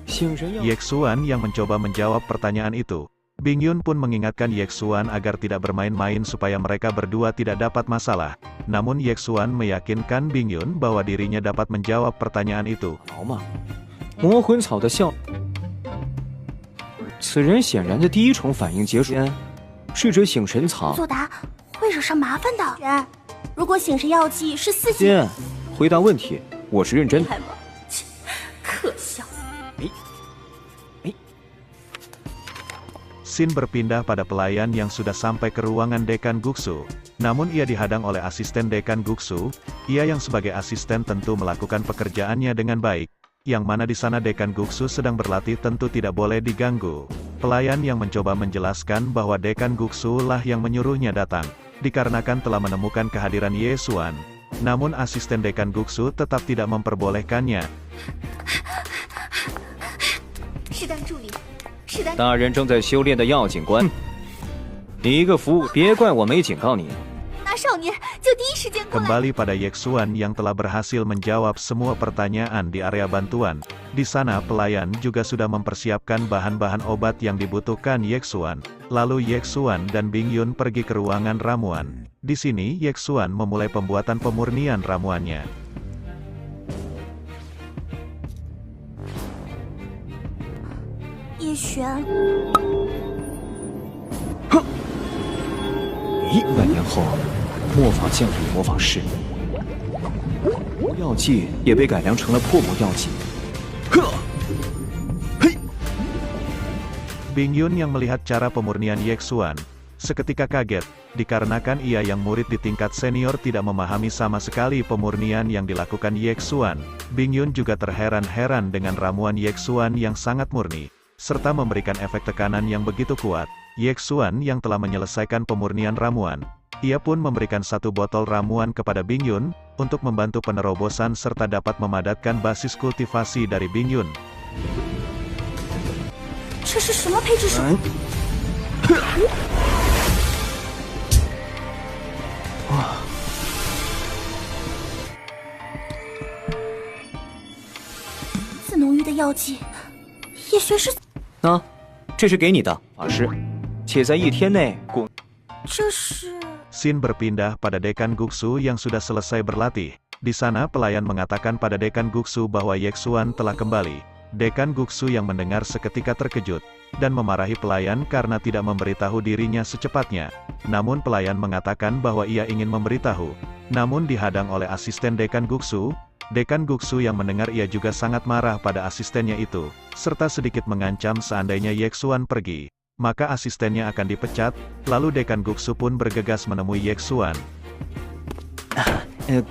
D: 醒神药
A: Yexuan yang mencoba menjawab pertanyaan itu. Bingyun pun mengingatkan Yexuan agar tidak bermain-main supaya mereka berdua tidak dapat masalah. Namun Yexuan meyakinkan Bingyun bahwa dirinya dapat menjawab pertanyaan itu.
D: 毛嘛，魔魂草的效。此人显然的第一重反应结束，是指醒神草。
F: 作答会惹上麻烦的。人，如果醒神药剂是4级，
D: 先回答问题，我是认真的。
F: 害吗？切，可笑。
A: Sin berpindah pada pelayan yang sudah sampai ke ruangan Dekan Guksu. Namun ia dihadang oleh asisten Dekan Guksu. Ia yang sebagai asisten tentu melakukan pekerjaannya dengan baik. Yang mana di sana Dekan Guksu sedang berlatih tentu tidak boleh diganggu. Pelayan yang mencoba menjelaskan bahwa Dekan Guksu lah yang menyuruhnya datang. Dikarenakan telah menemukan kehadiran Yexuan. Namun asisten dekan Guksu tetap tidak memperbolehkannya.
F: 适当助理，适当。
D: 大人正在修炼的要警官，你一个服务，别怪我没警告你。
F: 那少年就第一时间过来。
A: Kembali pada Yexuan yang telah berhasil menjawab semua pertanyaan di area bantuan. Di sana pelayan juga sudah mempersiapkan bahan-bahan obat yang dibutuhkan Yexuan. Lalu Yexuan dan Bingyun pergi ke ruangan ramuan. Di sini Yexuan memulai pembuatan pemurnian ramuannya.
F: 叶璇，
D: 100年后，末法降临魔法师，药剂也被改良成了破魔药剂。
A: Bingyun yang melihat cara pemurnian Yexuan, seketika kaget, dikarenakan ia yang murid di tingkat senior tidak memahami sama sekali pemurnian yang dilakukan Yexuan. Bingyun juga terheran-heran dengan ramuan Yexuan yang sangat murni, serta memberikan efek tekanan yang begitu kuat. Yexuan yang telah menyelesaikan pemurnian ramuan, ia pun memberikan 1 botol ramuan kepada Bingyun, untuk membantu penerobosan serta dapat memadatkan basis kultivasi dari Bingyun.
F: 这是什么配置？这浓郁的药剂，叶璇是？
D: 啊，这是给你的，法师，且在1天内滚。
F: 这是。
A: Scene berpindah pada dekan Guksu yang sudah selesai berlatih. Di sana pelayan mengatakan pada dekan Guksu bahwa Yexuan telah kembali. Dekan Guksu yang mendengar seketika terkejut, dan memarahi pelayan karena tidak memberitahu dirinya secepatnya. Namun pelayan mengatakan bahwa ia ingin memberitahu. Namun dihadang oleh asisten dekan Guksu. Dekan Guksu yang mendengar ia juga sangat marah pada asistennya itu, serta sedikit mengancam seandainya Yexuan pergi, maka asistennya akan dipecat. Lalu dekan Guksu pun bergegas menemui Yexuan.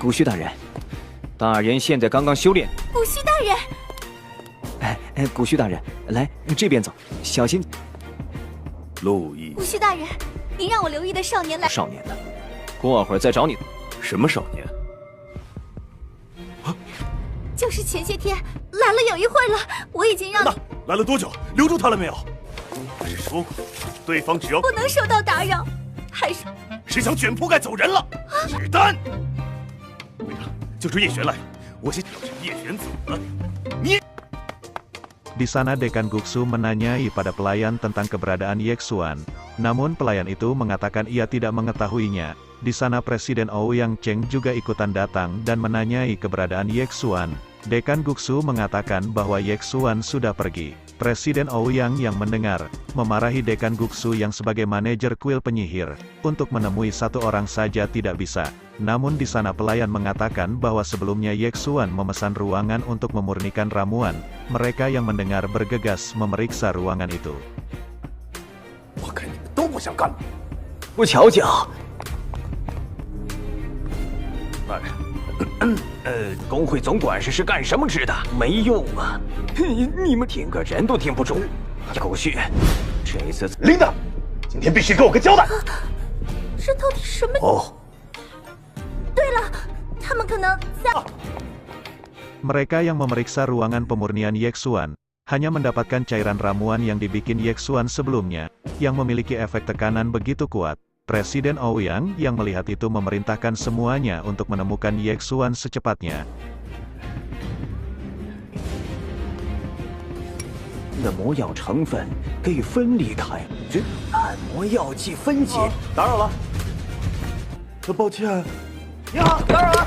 D: 古虚大人，大人现在刚刚修炼。
F: 古虚大人。
D: 古虚大人，来这边走，小心。
B: 陆毅，
F: 古虚大人，您让我留意的少年来。
D: 少年的，过会儿再找你。
B: 什么少年？
F: 就是前些天来了有一会儿了，我已经让你
B: 来了多久？留住他了没有？不是说过，对方只要
F: 不能受到打扰，还是
B: 想卷铺盖走人了？纸丹，对了，就是叶璇来了，我先要是叶璇走了，你。
A: Di sana dekan Guksu menanyai pada pelayan tentang keberadaan Yexuan. Namun pelayan itu mengatakan ia tidak mengetahuinya. Di sana Presiden Ouyang Cheng juga ikutan datang dan menanyai keberadaan Yexuan. Dekan Guksu mengatakan bahwa Yexuan sudah pergi. Presiden Ouyang yang mendengar, memarahi dekan Guksu yang sebagai manajer kuil penyihir, untuk menemui 1 orang saja tidak bisa. Namun di sana pelayan mengatakan bahwa sebelumnya Yexuan memesan ruangan untuk memurnikan ramuan. Mereka yang mendengar bergegas memeriksa ruangan itu.
B: 我看你们都不想干了。
D: 我瞧瞧。
B: 大人，工会总管事是干什么吃的？
D: 没用啊，你们听个人都听不住。狗血，这一次
B: 琳达，今天必须给我个交代。
F: 这到底什么？
B: 哦。
F: 对了，他们可能在。
A: Mereka yang memeriksa ruangan pemurnian Yexuan, hanya mendapatkan cairan ramuan yang dibikin Yexuan sebelumnya, yang memiliki efek tekanan begitu kuat. Presiden Ouyang yang melihat itu memerintahkan semuanya untuk menemukan Yexuan secepatnya.
D: 的魔药成分可以分离开，这按摩药剂分解。
B: 打扰了，抱歉。你好，打扰了。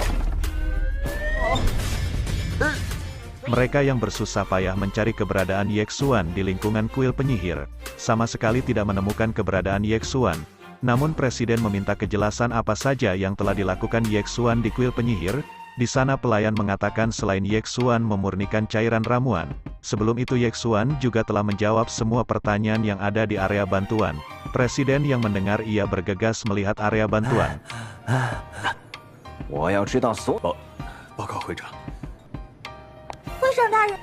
A: Mereka yang bersusah payah mencari keberadaan Yexuan di lingkungan kuil penyihir, sama sekali tidak menemukan keberadaan Yexuan. Namun Presiden meminta kejelasan apa saja yang telah dilakukan Yexuan di kuil penyihir. Di sana pelayan mengatakan selain Yexuan memurnikan cairan ramuan, sebelum itu Yexuan juga telah menjawab semua pertanyaan yang ada di area bantuan. Presiden yang mendengar ia bergegas melihat area bantuan.
D: 我要知道所
B: 报告会长。
F: 会长大人，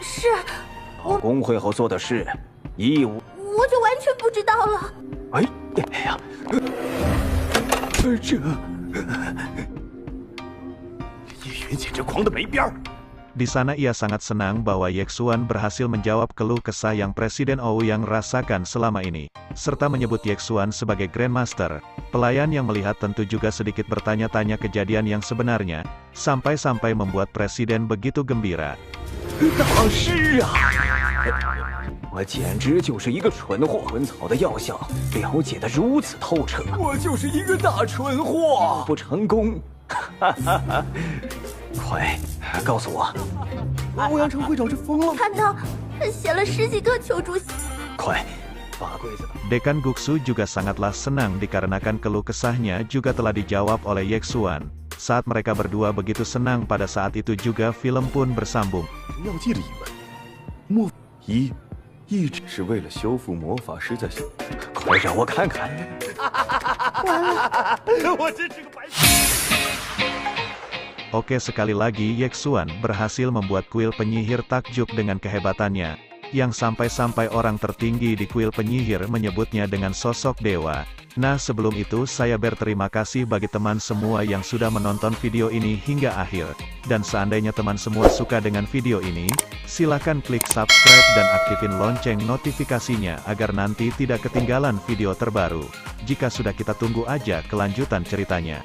F: 是
D: 工会后做的事，义务。
F: 我就完全不知道了。
D: 哎呀，
B: 人简直狂得没边儿。
A: Di sana ia sangat senang bahwa Yexuan berhasil menjawab keluh kesah yang Presiden Ouyang rasakan selama ini, serta menyebut Yexuan sebagai Grandmaster. Pelayan yang melihat tentu juga sedikit bertanya-tanya kejadian yang sebenarnya, sampai-sampai membuat Presiden begitu gembira.
D: 大师啊！我简直就是一个蠢货，混草的药效了解得如此透彻，我就是一个大蠢货，不成功。哈哈哈！快告诉我，
B: 欧阳城会长是疯了吗？
E: 看到他写了10几个求助信。
D: 快把柜子。
A: Dekan Guksu juga sangatlah senang dikarenakan keluh kesahnya juga telah dijawab oleh Yexuan. Saat mereka berdua begitu senang pada saat itu juga film pun bersambung.
B: 药剂的疑问，莫一直是为了修复魔法师在修。
D: 快让我看看。
B: 我真是个白痴。
A: Oke, sekali lagi Yexuan berhasil membuat kuil penyihir takjub dengan kehebatannya, yang sampai-sampai orang tertinggi di kuil penyihir menyebutnya dengan sosok dewa. Nah, sebelum itu saya berterima kasih bagi teman semua yang sudah menonton video ini hingga akhir. Dan seandainya teman semua suka dengan video ini, silakan klik subscribe dan aktifin lonceng notifikasinya agar nanti tidak ketinggalan video terbaru. Jika sudah, kita tunggu aja kelanjutan ceritanya.